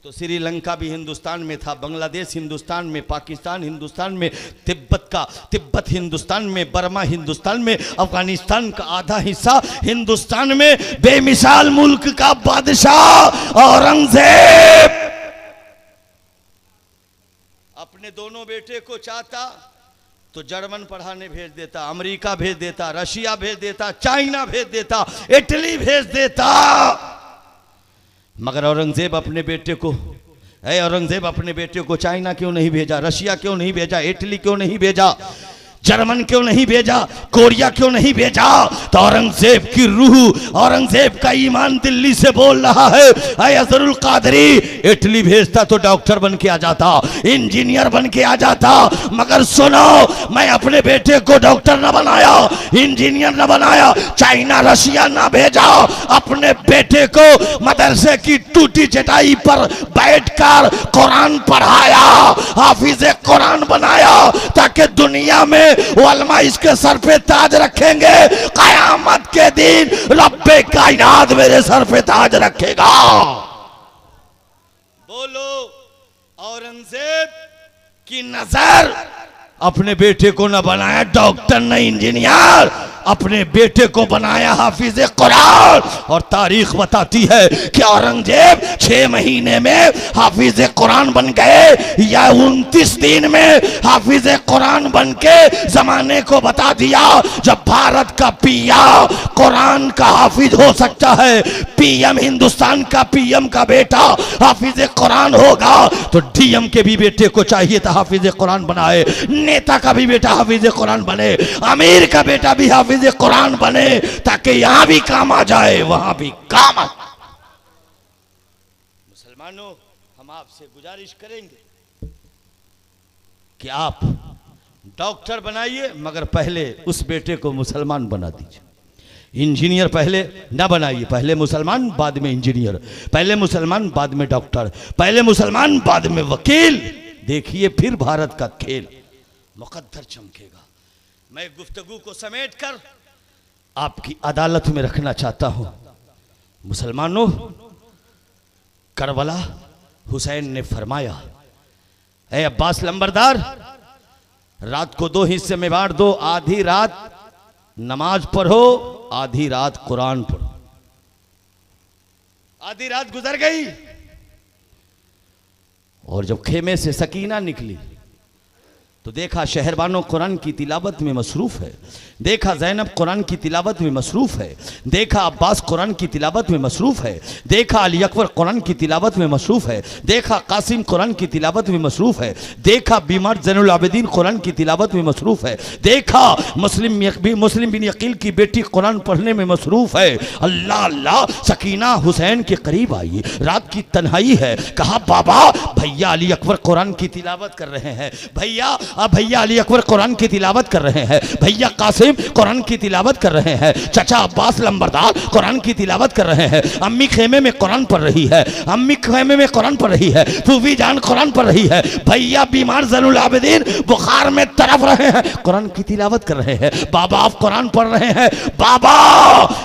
तो श्रीलंका भी हिंदुस्तान में था, बांग्लादेश हिंदुस्तान में, पाकिस्तान हिंदुस्तान में, तिब्बत हिंदुस्तान में, बर्मा हिंदुस्तान में, अफगानिस्तान का आधा हिस्सा हिंदुस्तान में। बेमिसाल मुल्क का बादशाह औरंगजेब अपने दोनों बेटे को चाहता तो जर्मन पढ़ाने भेज देता, अमेरिका भेज देता, रशिया भेज देता, चाइना भेज देता, इटली भेज देता। मगर औरंगजेब अपने बेटे को, औरंगजेब अपने बेटे को चाइना क्यों नहीं भेजा? रशिया क्यों नहीं भेजा? इटली क्यों नहीं भेजा? जर्मन क्यों नहीं भेजा? कोरिया क्यों नहीं भेजा? तो औरंगजेब की रूह, औरंगजेब का ईमान दिल्ली से बोल रहा है, ऐ अजरुल कादरी, इटली भेजता तो डॉक्टर बन के आ जाता, इंजीनियर बन के आ जाता। मगर सुनो, मैं अपने बेटे को डॉक्टर न बनाया, इंजीनियर न बनाया, चाइना रशिया न भेजा, अपने बेटे को मदरसे की टूटी चटाई पर बैठकर कुरान पढ़ाया, हाफिज कुरान बनाया, ताकि दुनिया में उलमा इसके सर पे ताज रखेंगे। कयामत के दिन रब्बे कायनात मेरे सर पे ताज रखेगा। बोलो, औरंगजेब की नजर अपने बेटे को न बनाया डॉक्टर न इंजीनियर, अपने बेटे को बनाया हाफिज कुरान। और तारीख बताती है कि औरंगजेब 6 महीने में हाफिज कुरान बन गए या 29 दिन में हाफिज कुरान बन के जमाने को बता दिया जब भारत का पीएम कुरान का हाफिज हो सकता है, पीएम हिंदुस्तान का पीएम का बेटा हाफिज कुरान होगा तो डीएम के भी बेटे को चाहिए था हाफिज कुरान बनाए, नेता का भी बेटा हाफिज कुरान बने, अमीर का बेटा भी हाफिज कुरान बने, ताकि यहां भी काम आ जाए वहां भी काम आ। मुसलमानों, हम आपसे गुजारिश करेंगे कि आप डॉक्टर बनाइए मगर पहले उस बेटे को मुसलमान बना दीजिए। इंजीनियर पहले ना बनाइए, पहले मुसलमान बाद में इंजीनियर, पहले मुसलमान बाद में डॉक्टर, पहले मुसलमान बाद में वकील। देखिए फिर भारत का खेल मुकद्दर चमकेगा। मैं गुफ्तगू को समेट कर आपकी अदालत में रखना चाहता हूं। मुसलमानों, करबला हुसैन ने फरमाया, ऐ अब्बास लंबरदार, रात को 2 हिस्से में बांट दो, आधी रात नमाज पढ़ो, आधी रात कुरान पढ़ो। आधी रात गुजर गई और जब खेमे से सकीना निकली तो देखा शहरबानो कुरान की तिलावत में मसरूफ है, देखा ज़ैनब कुरान की तिलावत में मसरूफ है, देखा अब्बास कुरान की तिलावत में मसरूफ है, देखा अली अकबर कुरान की तिलावत में मसरूफ है, देखा कासिम कुरान की तिलावत में मसरूफ है, देखा बीमार ज़ैनुल आबिदीन कुरान की तिलावत में मसरूफ है, देखा मुस्लिम बिन अकील की बेटी कुरान पढ़ने में मसरूफ है। अल्लाह अल्लाह, सकीना हुसैन के करीब आई, रात की तन्हाई है, कहा बाबा भैया अली अकबर कुरान की तिलावत कर रहे हैं, भैया अली अकबर कुरान की तिलावत कर रहे हैं, भैया कासिम कुरान की तिलावत कर रहे हैं, चाचा अब्बास लंबरदार कुरान की तिलावत कर रहे हैं, अम्मी खेमे में कुरान पढ़ रही है, अम्मी खेमे में कुरान पढ़ रही है, फूफी जान कुरान पढ़ रही है, भैया बीमार ज़ैनुल आबिदीन बुखार में तड़प रहे हैं, कुरान की तिलावत कर रहे हैं, बाबा आप कुरान पढ़ रहे हैं, बाबा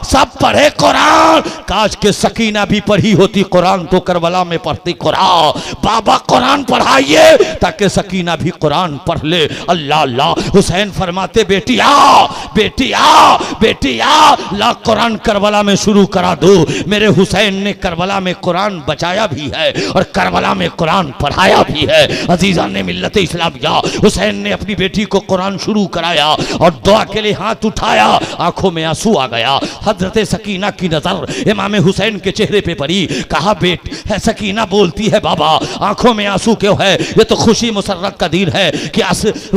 सब पढ़े कुरान। काश के सकीना भी पढ़ी होती कुरान तो करबला में पढ़ती कुरान। बाबा कुरान पढ़ाइए ताकि सकीना भी कुरान पढ़ ले। अल्लाह अल्लाह, हुसैन फरमाते बेटी आ, बेटी आ, बेटी आ, ला कुरान करबला में शुरू करा दो। मेरे हुसैन ने करबला में कुरान बचाया भी है और करबला में कुरान पढ़ाया भी है। अजीज़ान ने मिल्लत इस्लामिया, हुसैन ने अपनी बेटी को कुरान शुरू कराया और दुआ के लिए हाथ उठाया, आंखों में आंसू आ गया। हजरत सकीना की नजर इमाम हुसैन के चेहरे पे पड़ी, कहा बेट है सकीना बोलती है बाबा आंखों में आंसू क्यों है? ये तो खुशी मुसर्रत का दिन है कि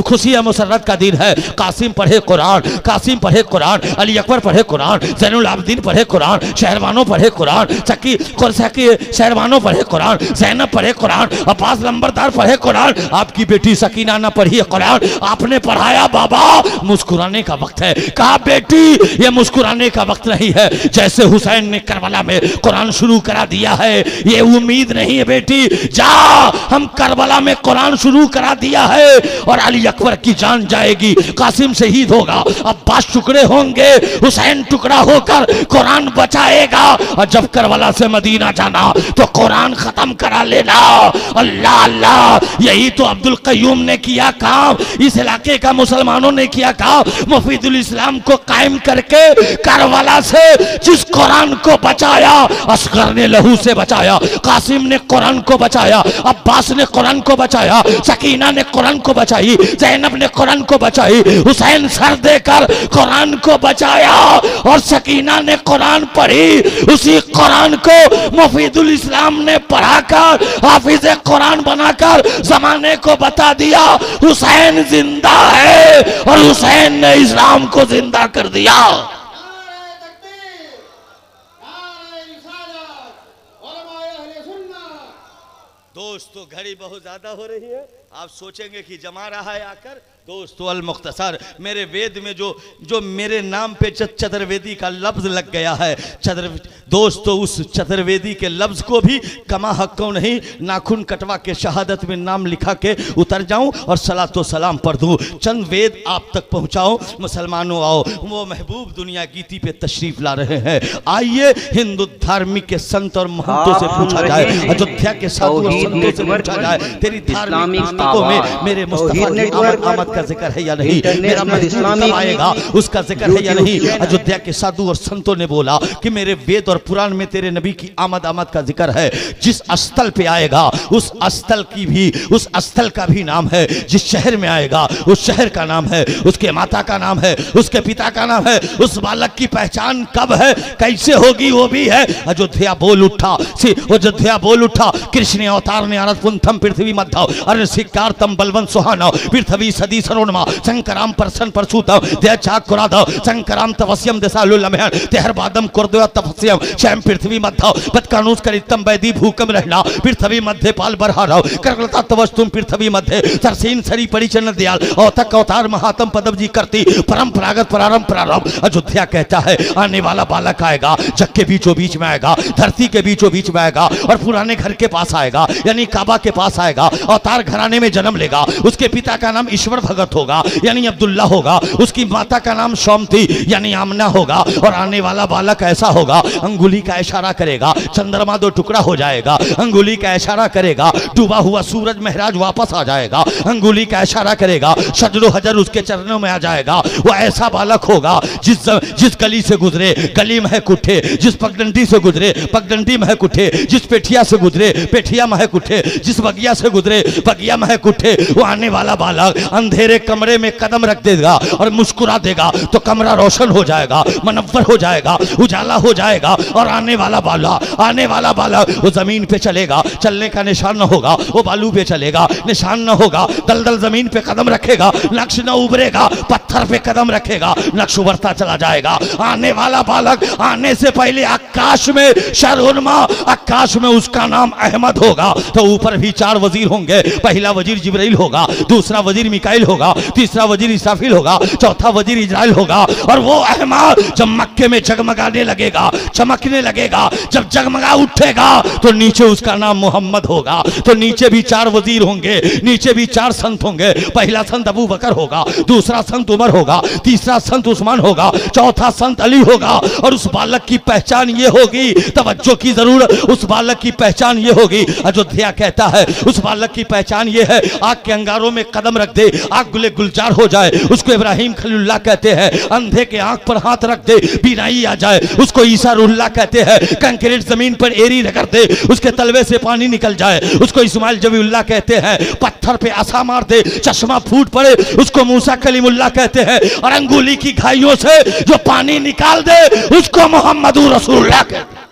खुशी मुसर्रत का दिन है। कासिम पढ़े कुरान, कासिम पढ़े कुरान, अली अकबर पढ़े कुरान, ज़ैनुल आबिदीन पढ़े कुरान, शहरबानो पढ़े कुरान, शहरबानो पढ़े कुरान, ज़ैनब पढ़े कुरान, अब्बास लंबरदार पढ़े कुरान। आपकी बेटी सकीना ना पढ़ी कुरान, आपने पढ़ाया बाबा। मुस्कुराने का वक्त है। कहा बेटी ये मुस्कुराने का वक्त नहीं है। जैसे हुसैन ने करबला में कुरान शुरू करा दिया है, ये उम्मीद नहीं है बेटी, जा हम करबला में कुरान शुरू करा दिया है और अली अकबर की जान जाएगी, कासिम शहीद होगा, अब्बास टुकड़े होंगे, हुसैन टुकड़ा होकर कुरान बचाएगा और जब करबला से मदीना जाना तो कुरान खत्म करा लेना। अल्लाह अल्लाह, यही तो अब्दुल कय्यूम ने किया काम, इस इलाके का मुसलमानों ने किया काम। मुफीदुल इस्लाम को कायम करके करबला से जिस कुरान को बचाया, असगर ने लहू से बचाया, कासिम ने कुरान को बचाया, अब्बास ने कुरान को बचाया, सकीना ने कुरान को बचाई, ज़ैनब ने कुरान को बचाई, हुसैन सर देकर कुरान को बचाया और सकीना ने कुरान पढ़ी। उसी कुरान को मुफीदुल इस्लाम ने पढ़ाकर हाफिज कुरान बनाकर जमाने को बता दिया हुसैन जिंदा है और हुसैन ने इस्लाम को जिंदा कर दिया। दोस्तों घड़ी बहुत ज्यादा हो रही है, आप सोचेंगे कि जमा रहा है आकर। दोस्तों अल मुख्तसर, मेरे वेद में जो मेरे नाम पे चतुर्वेदी का लफ्ज लग गया है, दोस्तों उस चतुर्वेदी के लफ्ज को भी कमा हक्कों नहीं, नाखून कटवा के शहादत में नाम लिखा के उतर जाऊं और सलातो सलाम पढ़ दूं, चंद वेद आप तक पहुंचाऊं। मुसलमानों आओ, वो महबूब दुनिया गीती पे तशरीफ ला रहे हैं। आइए हिंदू धार्मिक के संत और महंतों से पूछा जाए, अयोध्या के साधु और संतों से पूछा जाए, तेरी धार्मिक पुस्तकों में मेरे मुस्तफा की आमद का जिक्र है या नहीं, मेरा महबूब आएगा उसका जिक्र है या नहीं। अयोध्या के साधु और संतों ने बोला कि मेरे वेद और पुराण में तेरे नबी की आमद का जिक्र है। जिस स्थल पे आएगा उस स्थल का भी नाम है, जिस शहर में आएगा उस शहर का नाम है, उसके माता का नाम है, उसके पिता का नाम है, उस बालक की पहचान कब है कैसे होगी वो भी है। अयोध्या बोल उठा कृष्ण अवतार ने आरत पुंथम पृथ्वी मध्य अरे शिकार तम बलवंत सुहाना पृथ्वी सदी सरोनमा शंकराम परसन परसुतम दया चाक कुराद शंकराम तपस्यम दशालु लमहन तेहर बादम कुरदो तपस्यम शैम पृथ्वी मध्य बतकानुस करितम वैदी भूकम रहना पृथ्वी मध्य पाल बरहारव करगलता तवस्तुम पृथ्वी मध्य सरसीन सरी परिचन्न दयाल औतक अवतार महातम पदम जी करती परंपरागत प्रारंभ। अयोध्या कहता है आने वाला बालक आएगा, जग के बीचों बीच में आएगा, धरती के बीचों बीच में आएगा और पुराने घर के पास आएगा यानी काबा के पास आएगा। अवतार घराने में जन्म लेगा, उसके पिता का नाम ईश्वर भगत होगा यानी अब्दुल्ला होगा, उसकी माता का नाम शौमती यानी आमना होगा और आने वाला बालक ऐसा होगा अंगुली का इशारा करेगा चंद्रमा दो टुकड़ा हो जाएगा, अंगुली का इशारा करेगा डूबा हुआ सूरज महराज वापस आ जाएगा, अंगुली का इशारा करेगा शजरो हजर उसके चरणों में आ जाएगा। वो ऐसा बालक होगा जिस गली से गुजरे गली में है कुठे, जिस पगडंडी से गुजरे पगडंडी में है कुठे, जिस पेठिया से गुजरे पेठिया में है कुठे, जिस बगिया से गुजरे बगिया में है कुठे। वो आने वाला बालक अंधेरे कमरे में कदम रख देगा और मुस्कुरा देगा तो कमरा रोशन हो जाएगा, मनव्वर हो जाएगा, उजाला हो जाएगा और आने वाला बालक वो जमीन पे चलेगा, चलने का निशान न होगा, वो बालू पे चलेगा, निशान न होगा, दलदल जमीन पे कदम रखेगा, नक्श न उभरेगा, पत्थर पे कदम रखेगा, नक्श उभरता चला जाएगा। आने वाला बालक आने से पहले आकाश में शर्मा आकाश में उसका नाम अहमद होगा तो ऊपर भी 4 वजीर होंगे, पहला वजीर जिब्राइल होगा, दूसरा वजीर मिकाइल होगा, तीसरा वजीर इस्राफील होगा, चौथा वजीर इजराइल होगा और वो अहमद जब मक्के में जगमगाने लगेगा, चमकने लगेगा, जब जगमगा उठेगा तो नीचे उसका नाम मोहम्मद होगा। तो नीचे भी 4 वजीर होंगे, नीचे भी 4 संत होंगे, पहला संत अबू बकर होगा, दूसरा संत उमर होगा, तीसरा संत उस्मान होगा, चौथा संत अली होगा और उस बालक की पहचान ये होगी, तवज्जो की जरूरत, उस बालक की पहचान ये होगी। अयोध्या कहता है उस बालक की पहचान ये है आग के अंगारों में कदम रख दे आग गुले गुलजार हो जाए, उसको इब्राहिम खलीलुल्लाह कहते हैं, अंधे के आंख पर हाथ रख दे बीनाई आ जाए, उसको ईसा रुल्लाह कहते हैं, कंक्रीट जमीन पर एरी रगड़ दे उसके तलवे से पानी निकल जाए, उसको इस्माइल जबीउल्लाह कहते हैं, पत्थर पे आसा मार दे चश्मा फूट पड़े उसको मूसा कलीमुल्लाह कहते हैं और अंगुली की घाइयों से जो पानी निकाल दे उसको मोहम्मद रसूलुल्लाह कहते हैं।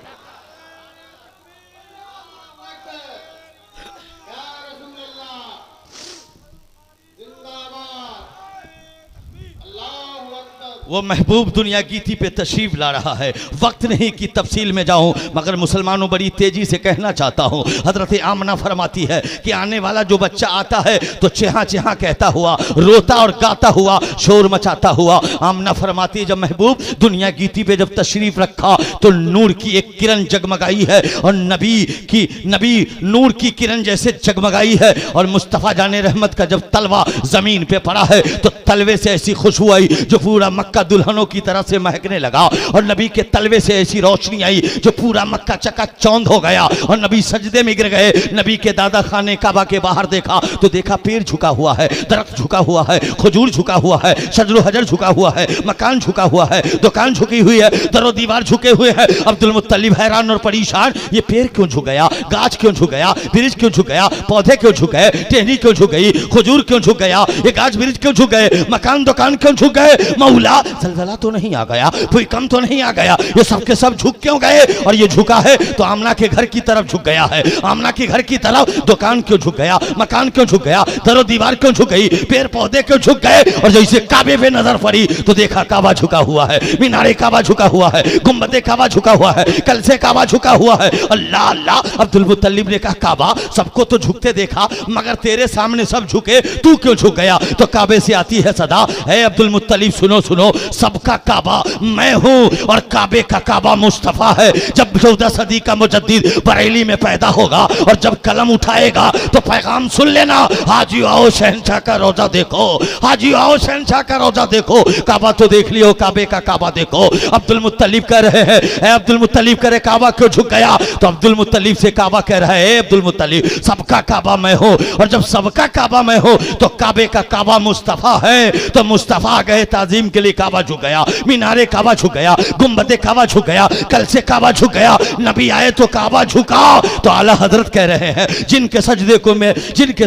वो महबूब दुनिया गीती पे तशरीफ ला रहा है। वक्त नहीं कि तफसील में जाऊं मगर मुसलमानों बड़ी तेजी से कहना चाहता हूं। हजरत आमना फरमाती है कि आने वाला जो बच्चा आता है तो चेहा चेहा कहता हुआ, रोता और गाता हुआ, शोर मचाता हुआ। आमना फरमाती है जब महबूब दुनिया गीती पे जब तशरीफ रखा तो नूर की एक किरण जगमगाई है और नबी नूर की किरण जैसे जगमगाई है और मुस्तफ़ा जाने रहमत का जब तलवा जमीन पे पड़ा है तो तलवे से ऐसी खुशबू आई जो पूरा मक्का दुल्हनों की तरह से महकने लगा और नबी के तलवे से ऐसी रोशनी आई जो पूरा मक्का चकाचौंध हो गया और नबी सजदे में गिर गए। नबी के दादा खाने काबा के बाहर देखा तो देखा पेड़ झुका हुआ है, दरख्त झुका हुआ है, खजूर झुका हुआ है, शजरो हजर झुका हुआ है, मकान झुका हुआ है, दुकान झुकी हुई है, दरो दीवार झुके हुए हैं। अब्दुल मुत्तलिब हैरान और परेशान, ये पेड़ क्यों झुक गया, गाछ क्यों झुक गया, ब्रिज क्यों झुक गया, पौधे क्यों झुक गए, टहनी क्यों झुक गई, खजूर क्यों झुक गया, ये गाछ ब्रिज क्यों झुक गए, मकान दुकान क्यों झुक गए, मौला जलजला तो नहीं आ गया, भूकंप तो नहीं आ गया, ये सब के सब झुक क्यों गए? और ये झुका है तो आमना के घर की तरफ झुक गया है, आमना के घर की तरफ दुकान क्यों झुक गया, मकान क्यों झुक गया, दरो दीवार क्यों झुक गई, पेड़ पौधे क्यों झुक गए? और जैसे काबे पे नजर पड़ी तो देखा काबा झुका हुआ है, मीनारे काबा झुका हुआ है, गुम्बदे काबा झुका हुआ है, कलसे काबा झुका हुआ है। अल्लाह अल्लाह, अब्दुल मुत्तलिब ने कहा काबा सबको तो झुकते देखा मगर तेरे सामने सब झुके, तू क्यों झुक गया? तो काबे से आती है सदा, है अब्दुल मुत्तलिब सुनो सुनो, सबका काबा मैं हूं और काबे का काबा मुस्तफा है। जब 14 सदी का मुजद्दिद बरेली में पैदा होगा और जब कलम उठाएगा तो पैगाम सुन लेना, हाजी आओ शहंशाह का रोजा देखो, हाजी आओ शहंशाह का रोजा देखो। काबा तो देख लियो, काबे का काबा देखो। अब्दुल मुत्तलिब कह रहे हैं, अब्दुल मुत्तलिब करे काबा क्यों झुक गया? तो अब्दुल मुत्तलिब से काबा कह रहा है, अब्दुल मुत्तलिब सबका काबा मैं हूं, और जब सबका काबा मैं हूं तो काबे का काबा मुस्तफा है। तो मुस्तफा गए ताजीम के लिए काबा झुक गया, मीनारे काबा झुक गया, गुंबदे काबा झुक गया, कल से काबा झुक गया। नबी आए तो काबा झुका। तो आला हजरत कह रहे हैं, जिनके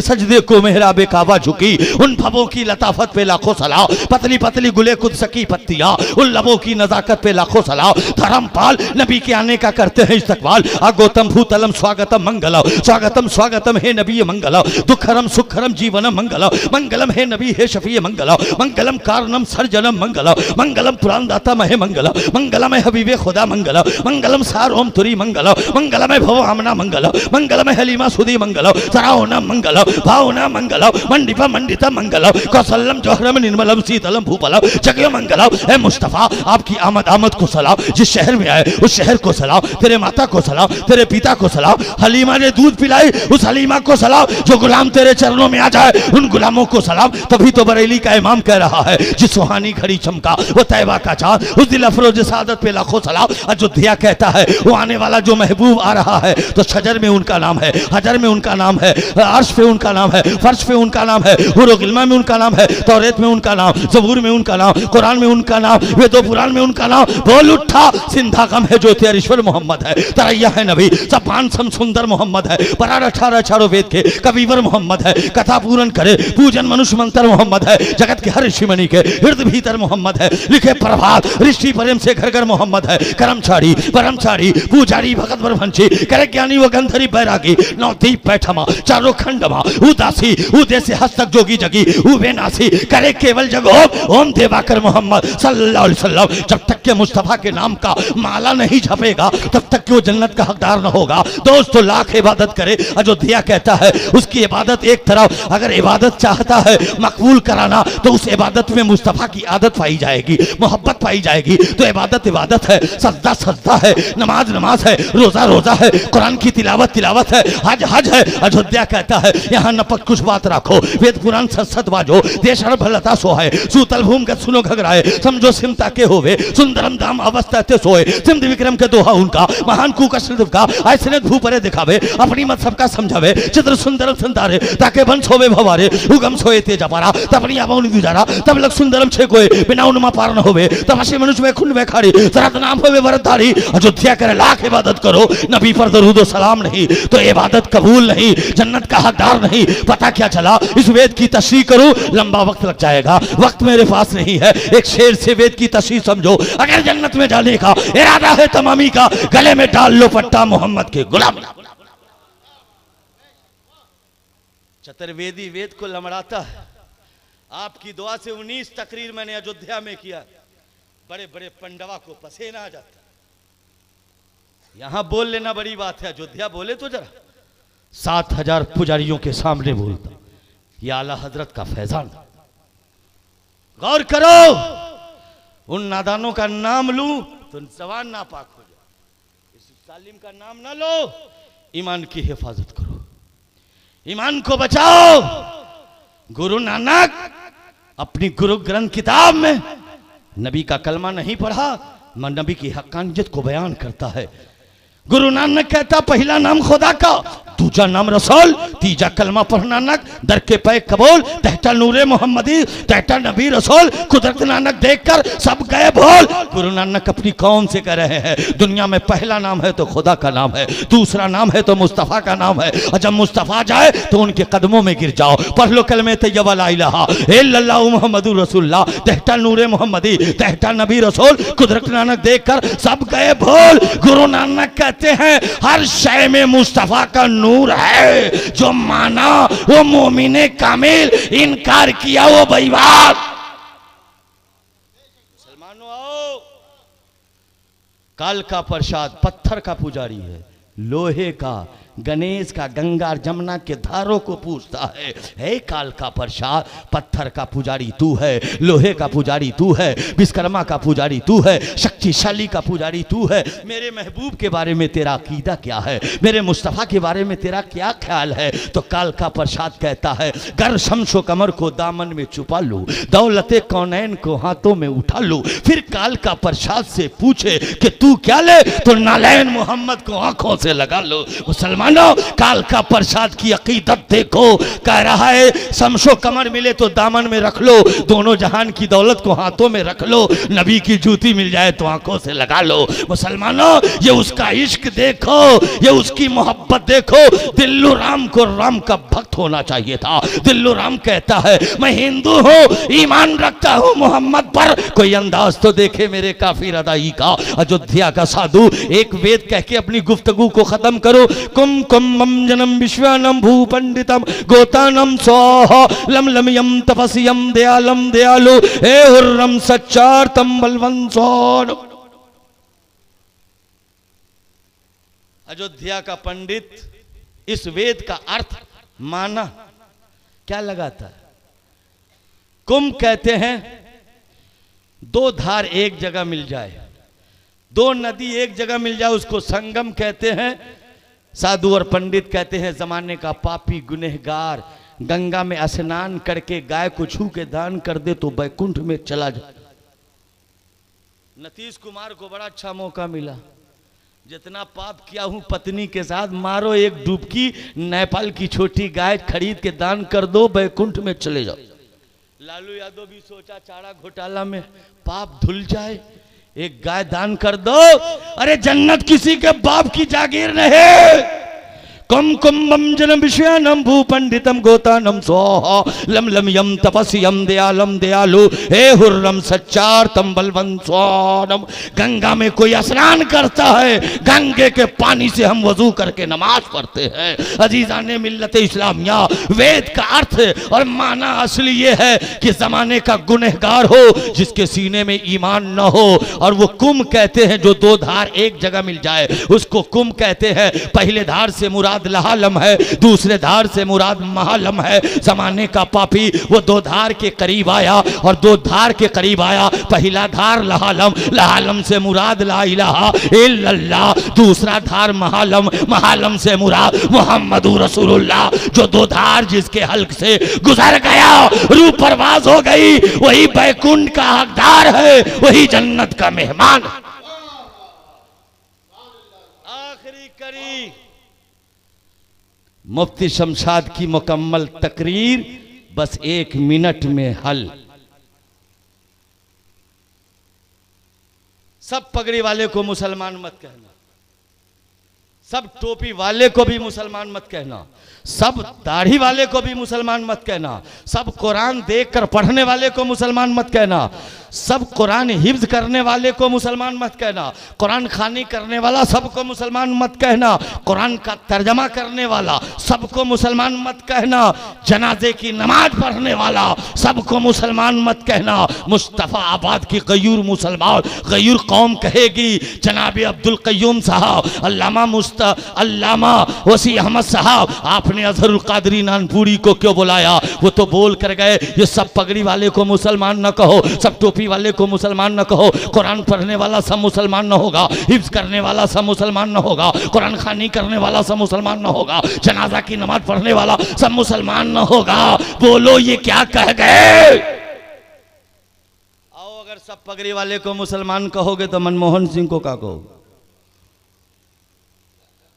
सजदे को मेहराबे काबा झुकी, उन भवों की लताफत पे लाखों सलाम, पतली पतली गुले कुद्स की पत्तियां, उन लबों की नजाकत पे लाखों सलाम। धर्मपाल नबी के आने का करते हैं इस्तकबाल। गौतम भूतलम स्वागतम मंगलम, स्वागतम स्वागतम हे नबी मंगलम, दुखरम सुखरम जीवनम मंगलम, मंगलम हे नबी हे शफी मंगलम, मंगलम कारणम सर्जनम मंगलम, मंगलम पुराणदाता महे मंगलम, मंगलम हबीबे खुदा मंगलम, मंगलम सारोम तुरी मंगलम, मंगलम भव आमना मंगलम, मंगलम हलीमा सुदी मंगलम, सरावना मंगलम, भावना मंगलम, मंडिपा मंडिता मंगलम, कौसलम जोहरम निर्मलम शीतलम भूपलम, जगयो मंगलम। ए मुस्तफा आपकी आमद को सलाम, जिस शहर में आए उस शहर को सलाम, तेरे माता को सलाम, तेरे पिता को सलाम, हलीमा ने दूध पिलाई उस हलीमा को सलाम, जो गुलाम तेरे चरणों में आ जाए उन गुलामों को सलाम। तभी तो बरेली का इमाम कह रहा है, जिस सुहानी घड़ी चमका वो तैबा का चांद, उस दिल अफरोज सादत पे लाखों सलाम। अयोध्या कहता है वो आने वाला जो महबूब आ रहा है, तो शजर में उनका नाम है, हजर में उनका नाम है, अर्श पे उनका नाम है, फर्श पे उनका नाम है, हुर गिल्मा में उनका नाम है, तौरेत में उनका नाम, ज़बूर में उनका नाम, कुरान में उनका नाम, वेदो पुराण में उनका नाम। बोल उठा सिंधा गम है ज्योतिश्वर मोहम्मद है, तरैया है नबी सबान सम सुंदर मोहम्मद है, बरार 18 चारों वेद के कविवर मोहम्मद है, कथा पूरन करे पूजन मनुष्य मंत्र मोहम्मद है, जगत के हर ऋषिमणि के हृदय भीतर मोहम्मद है, लिखे प्रभात ऋषि प्रेम से घर घर मोहम्मद है, कर्मचारी परमचारी पूजारी भगत ब्रह्मंशी करे ज्ञानी व गंधरी बैरागी, नवदीप बैठमा चारों खंडमा, उदासी उदेसे हस्तक जोगी जगी उबेनासी करे केवल जगो ओम देवाकर मोहम्मद सल्लल्लाहु अलैहि वसल्लम। जब तक के मुस्तफा के नाम का माला नहीं झपेगा तब तक कि वो जन्नत का हकदार न होगा। दोस्तों लाख इबादत करे, अयोध्या कहता है उसकी इबादत एक तरफ, अगर इबादत चाहता है मकबूल कराना तो उस इबादत में मुस्तफा की आदत पाई जाएगी, मोहब्बत पाई जाएगी। तो इबादत इबादत है, सजदा सजदा है, नमाज नमाज है, रोजा रोजा है, कुरान की तिलावत तिलावत है, हज हज है। अयोध्या कहता है यहाँ नपक कुछ बात रखो, वेद पुराण सत बाजो, देश हर भलता सोहाय, सूतल भूम के सुनो घगराए, समझो सिमता के होवे, सुंदरम दाम अवस्था ते सोए, सिंध विक्रम के दोहा उनका, महान कुकश्र का ऐसने भूपरे दिखावे, अपनी मत सबका समझावे, चित्र सुंदरम संतारे, ताके बंश होवे भवारे, उगम सोए तेज अपारा, तपनी आबाउनी गुजारा, तब लग सुंदरम छे कोई, बिना उनमा पार न होवे, तब अशी मनुष्य में खुन में खाड़ी, सरत नाम होवे वरदारी। अयोध्या करे लाख इबादत करो, नबी पर दरूद सलाम नहीं तो इबादत कबूल नहीं, जन्नत का हकदार नहीं। पता क्या चला, इस वेद की तशरीह करूं लंबा वक्त लग जाएगा, वक्त मेरे पास नहीं है। एक शेर से वेद की तशरीह समझो, अगर जन्नत में जाने का इरादा है तमामी का, गले में डाल लो पट्टा मोहम्मद के गुलाम। चतुर्वेदी वेद को लमड़ाता है। आपकी दुआ से 19 तकरीर मैंने अयोध्या में किया, बड़े बड़े पंडवा को पसीना आ जाता। यहां बोल लेना बड़ी बात है, अयोध्या बोले तो जरा 7000 पुजारियों के सामने बोलता। यह आला हजरत का फैजान। गौर करो, उन नादानों का नाम लूं तो जबान नापाक हो जाए। इस सालिम का नाम ना लो, ईमान की हिफाजत करो, ईमान को बचाओ। गुरु नानक अपनी गुरु ग्रंथ किताब में नबी का कलमा नहीं पढ़ा, नबी की हक्कानियत को बयान करता है। गुरु नानक कहता पहला नाम खुदा का, दूजा नाम रसूल, तीजा कलमा पढ़ नानक, दर के पे कबूल, तहता नूरे मोहम्मदी, तहता नबी रसूल, कुदरत नानक देखकर सब गए भूल। गुरु नानक अपनी कौम से कह रहे हैं, दुनिया में पहला नाम है तो खुदा का नाम है, दूसरा नाम है तो मुस्तफ़ा का नाम है, और जब मुस्तफ़ा जाए तो उनके कदमों में गिर जाओ, पढ़ लो कलमे तैयबा ला इलाहा इल्लल्लाहु मुहम्मदुर रसूलुल्लाह, तहता नूरे मोहम्मदी, तहता नबी रसूल, कुदरत नानक देखकर सब गए भूल। गुरु नानक कहते हैं हर शय में मुस्तफ़ा का नूर है, जो माना वो मोमिने कामिल, इनकार किया वो बेईमान। मुसलमानों आओ, काल का प्रसाद पत्थर का पुजारी है, लोहे का गणेश का गंगा जमुना के धारों को पूछता है, हे काल का प्रसाद, पत्थर का पुजारी तू है, लोहे का पुजारी तू है, विश्वकर्मा का पुजारी तू है, शक्तिशाली का पुजारी तू है, मेरे महबूब के बारे में तेरा अकीदा क्या है, मेरे मुस्तफ़ा के बारे में तेरा क्या ख्याल है। तो काल का प्रसाद कहता है, गर शमशो कमर को दामन में छुपा लूं, दौलते कौनैन को हाथों में उठा लूं। फिर काल का प्रसाद से पूछे कि तू क्या ले, तो नालैन मोहम्मद को आंखों से लगा लो। मुसलमानों, काल का प्रसाद की अकीदत देखो, कह रहा है शमशो कमर मिले तो दामन में रख लो, दोनों जहान की दौलत को हाथों में रख लो, नबी की जूती मिल जाए तो आंखों से लगा लो। मुसलमानों, ये उसका इश्क देखो, ये उसकी मोहब्बत देखो। दिल्लू राम को राम का भक्त होना चाहिए था। दिल्लू राम कहता है, मैं हिंदू हूँ, ईमान रखता हूँ मोहम्मद पर, कोई अंदाज तो देखे मेरे काफिर अदाई का। अयोध्या का साधु एक वेद कह के अपनी गुफ्तगू को खत्म करो। कुम कुम जनम विश्वानम भू पंडितम गोतानम स्वाहा लम लम यम तपस्यम दयालम दयालु हे हुर्रम सच्चार्तम बलवंत। अयोध्या का पंडित इस वेद का अर्थ माना, क्या लगाता है? कुंभ कहते हैं दो धार एक जगह मिल जाए, दो नदी एक जगह मिल जाए, उसको संगम कहते हैं। साधु और पंडित कहते हैं जमाने का पापी गुनहगार गंगा में स्नान करके गाय को छू के दान कर दे तो बैकुंठ में चला जाए। नीतीश कुमार को बड़ा अच्छा मौका मिला, जितना पाप किया हूं पत्नी के साथ, मारो एक डुबकी, नेपाल की छोटी गाय खरीद के दान कर दो, बैकुंठ में चले जाओ। लालू यादव भी सोचा चारा घोटाला में पाप धुल जाए, एक गाय दान कर दो। अरे जन्नत किसी के बाप की जागीर नहीं। कम कुंभम जनम विषयानम भू पंडितम गोतानम स्वाहा लम लम यम तपस्यम दयालम दयालु हे हुर्रम सच्चार्तम बलवंत स्वानम। गंगा में कोई स्नान करता है, गंगे के पानी से हम वजू करके नमाज पढ़ते हैं। अजीजाने मिल्लत इस्लामिया, वेद का अर्थ और माना असली ये है कि जमाने का गुनहगार हो जिसके सीने में ईमान न हो, और वो कुंभ कहते हैं जो दो धार एक जगह मिल जाए उसको कुंभ कहते हैं। पहले धार से मुराद लहालम है, दूसरे धार से मुराद महालम है। जमाने का पापी वो दो धार के करीब आया और दो धार के करीब आया। पहला धार लहालम, लहालम से मुराद ला इलाहा इल्लल्लाह, दूसरा धार महालम, महालम से मुराद मुहम्मदुर रसूलुल्लाह। जो दो धार जिसके हल्क से गुजर गया, रूह परवाज हो गई, वही बैकुंठ का हकदार है, वही जन्नत का मेहमान। आखिरी करी मुफ्ती शमशाद की मुकम्मल तकरीर, बस 1 मिनट में हल। सब पगड़ी वाले को मुसलमान मत कहना, सब टोपी वाले को भी मुसलमान मत कहना, सब दाढ़ी वाले को भी मुसलमान मत कहना, सब कुरान देखकर पढ़ने वाले को मुसलमान मत कहना, सब कुरान हिफ्ज करने वाले को मुसलमान मत कहना, कुरान खानी करने वाला सबको मुसलमान मत कहना, कुरान का तर्जमा करने वाला सबको मुसलमान मत कहना, जनाजे की नमाज पढ़ने वाला सबको मुसलमान मत कहना। मुस्तफ़ा आबाद की गयूर मुसलमान गयूर कौम कहेगी। जनाब अब्दुल कय्यूम साहब, अल्लामा वसी अहमद साहब, आपने अजहरुल कादरी नानपुरी को क्यों बुलाया? वो तो बोल कर गए ये सब पगड़ी वाले को मुसलमान न कहो, सब टोपी वाले को मुसलमान न कहो, कुरान पढ़ने वाला सब मुसलमान न होगा, हिफ्ज करने वाला सब मुसलमान न होगा, कुरान खानी करने वाला सब मुसलमान न होगा, जनाजा की नमाज पढ़ने वाला सब मुसलमान न होगा। बोलो ये क्या कह गए? आओ, अगर सब पगड़ी वाले को मुसलमान कहोगे तो मनमोहन सिंह को क्या कहोगे?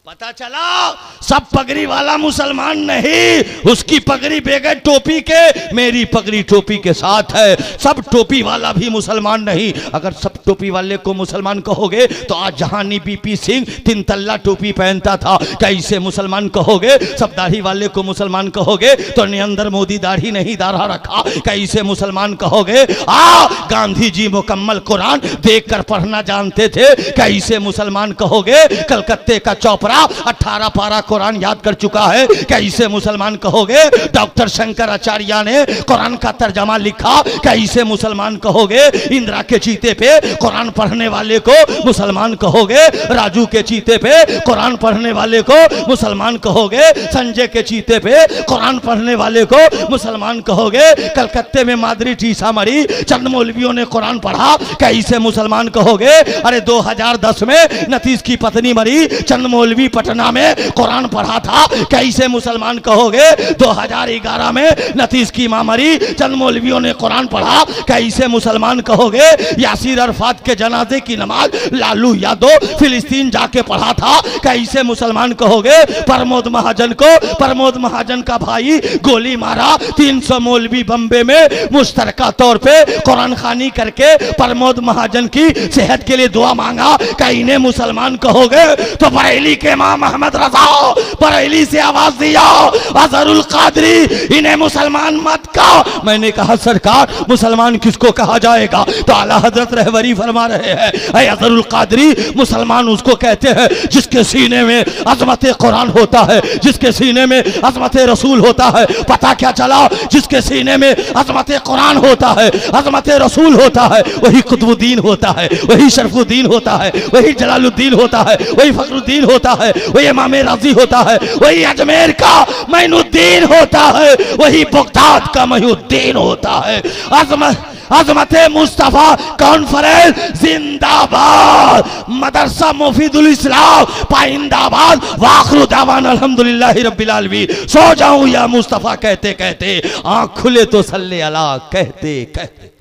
पता चला सब पगड़ी वाला मुसलमान नहीं, उसकी पगड़ी बगैर टोपी के, मेरी पगड़ी टोपी के साथ है। सब टोपी वाला भी मुसलमान नहीं। अगर सब टोपी वाले को मुसलमान कहोगे तो आज जहानी बीपी सिंह 3 तल्ला टोपी पहनता था, कैसे मुसलमान कहोगे? सब दाढ़ी वाले को मुसलमान कहोगे तो नरेंद्र मोदी दाढ़ी नहीं दाढ़ा रखा, कैसे मुसलमान कहोगे? गांधी जी मुकम्मल कुरान देख कर पढ़ना जानते थे, कैसे मुसलमान कहोगे? कलकत्ते का चौपड़ा पारा 18 पारा कुरान याद कर चुका है। क्या इसे मुसलमान कहोगे? डॉक्टर शंकराचार्य ने कुरान का तर्जमा लिखा, क्या इसे मुसलमान कहोगे? इंदिरा के चीते पे कुरान पढ़ने वाले को मुसलमान कहोगे? राजू के चीते पे कुरान पढ़ने वाले को मुसलमान कहोगे? संजय के चीते पे कुरान पढ़ने वाले को मुसलमान कहोगे? कलकत्ते में मादरी टीसा मरी, चंद मौलवियों ने कुरान पढ़ा, क्या इसे मुसलमान कहोगे? अरे 2010 में नतीश की पत्नी मरी, चंद मौलवी पटना में कुरान पढ़ा था, क्या इसे मुसलमान कहोगे? 2011 में नतीश की मां मरी, चंद मौलवियों ने कुरान पढ़ा, क्या इसे मुसलमान कहोगे? यासीर अरफात के जनाजे की नमाज लालू यादव फिलिस्तीन जाके पढ़ा था, क्या इसे मुसलमान कहोगे? प्रमोद महाजन का भाई गोली मारा, 300 मौलवी बम्बे में मुश्तरका तौर पे कुरान खानी करके प्रमोद महाजन की सेहत के लिए दुआ मांगा, क्या इन्हें मुसलमान कहोगे? तो बरेली के इमाम अहमद रजा, बरेली से आवाज दिया, अजहरुल कादरी इन्हें मुसलमान मत कहो। मैंने कहा सरकार मुसलमान किसको कहा जाएगा? तो आला हजरत रहबरी फरमा रहे हैं, अजहरुल कादरी मुसलमान उसको कहते हैं जिसके सीने में अजमत कुरान होता है, जिसके सीने में अजमत रसूल होता है। पता क्या चला? जिसके सीने में अजमत कुरान होता है, अजमत रसूल होता है, वही कुतुबुद्दीन होता है, वही शरफुद्दीन होता है, वही जलालुद्दीन होता है, वही फखरुद्दीन होता है, वही इमाम राजी होता है, वही अजमेर का मोइनुद्दीन होता है, वही बगदाद का मोहिउद्दीन होता है। अजमत मुस्तफा कॉन्फ्रेंस जिंदाबाद, मदरसा मुफीदुल इस्लाम पाइंदाबाद, वाखिरु दावाना अल्हम्दुलिल्लाहि रब्बिल आलमीन। सो जाऊं या मुस्तफा कहते कहते, आँख खुले तो सल्ले अला कहते कहते।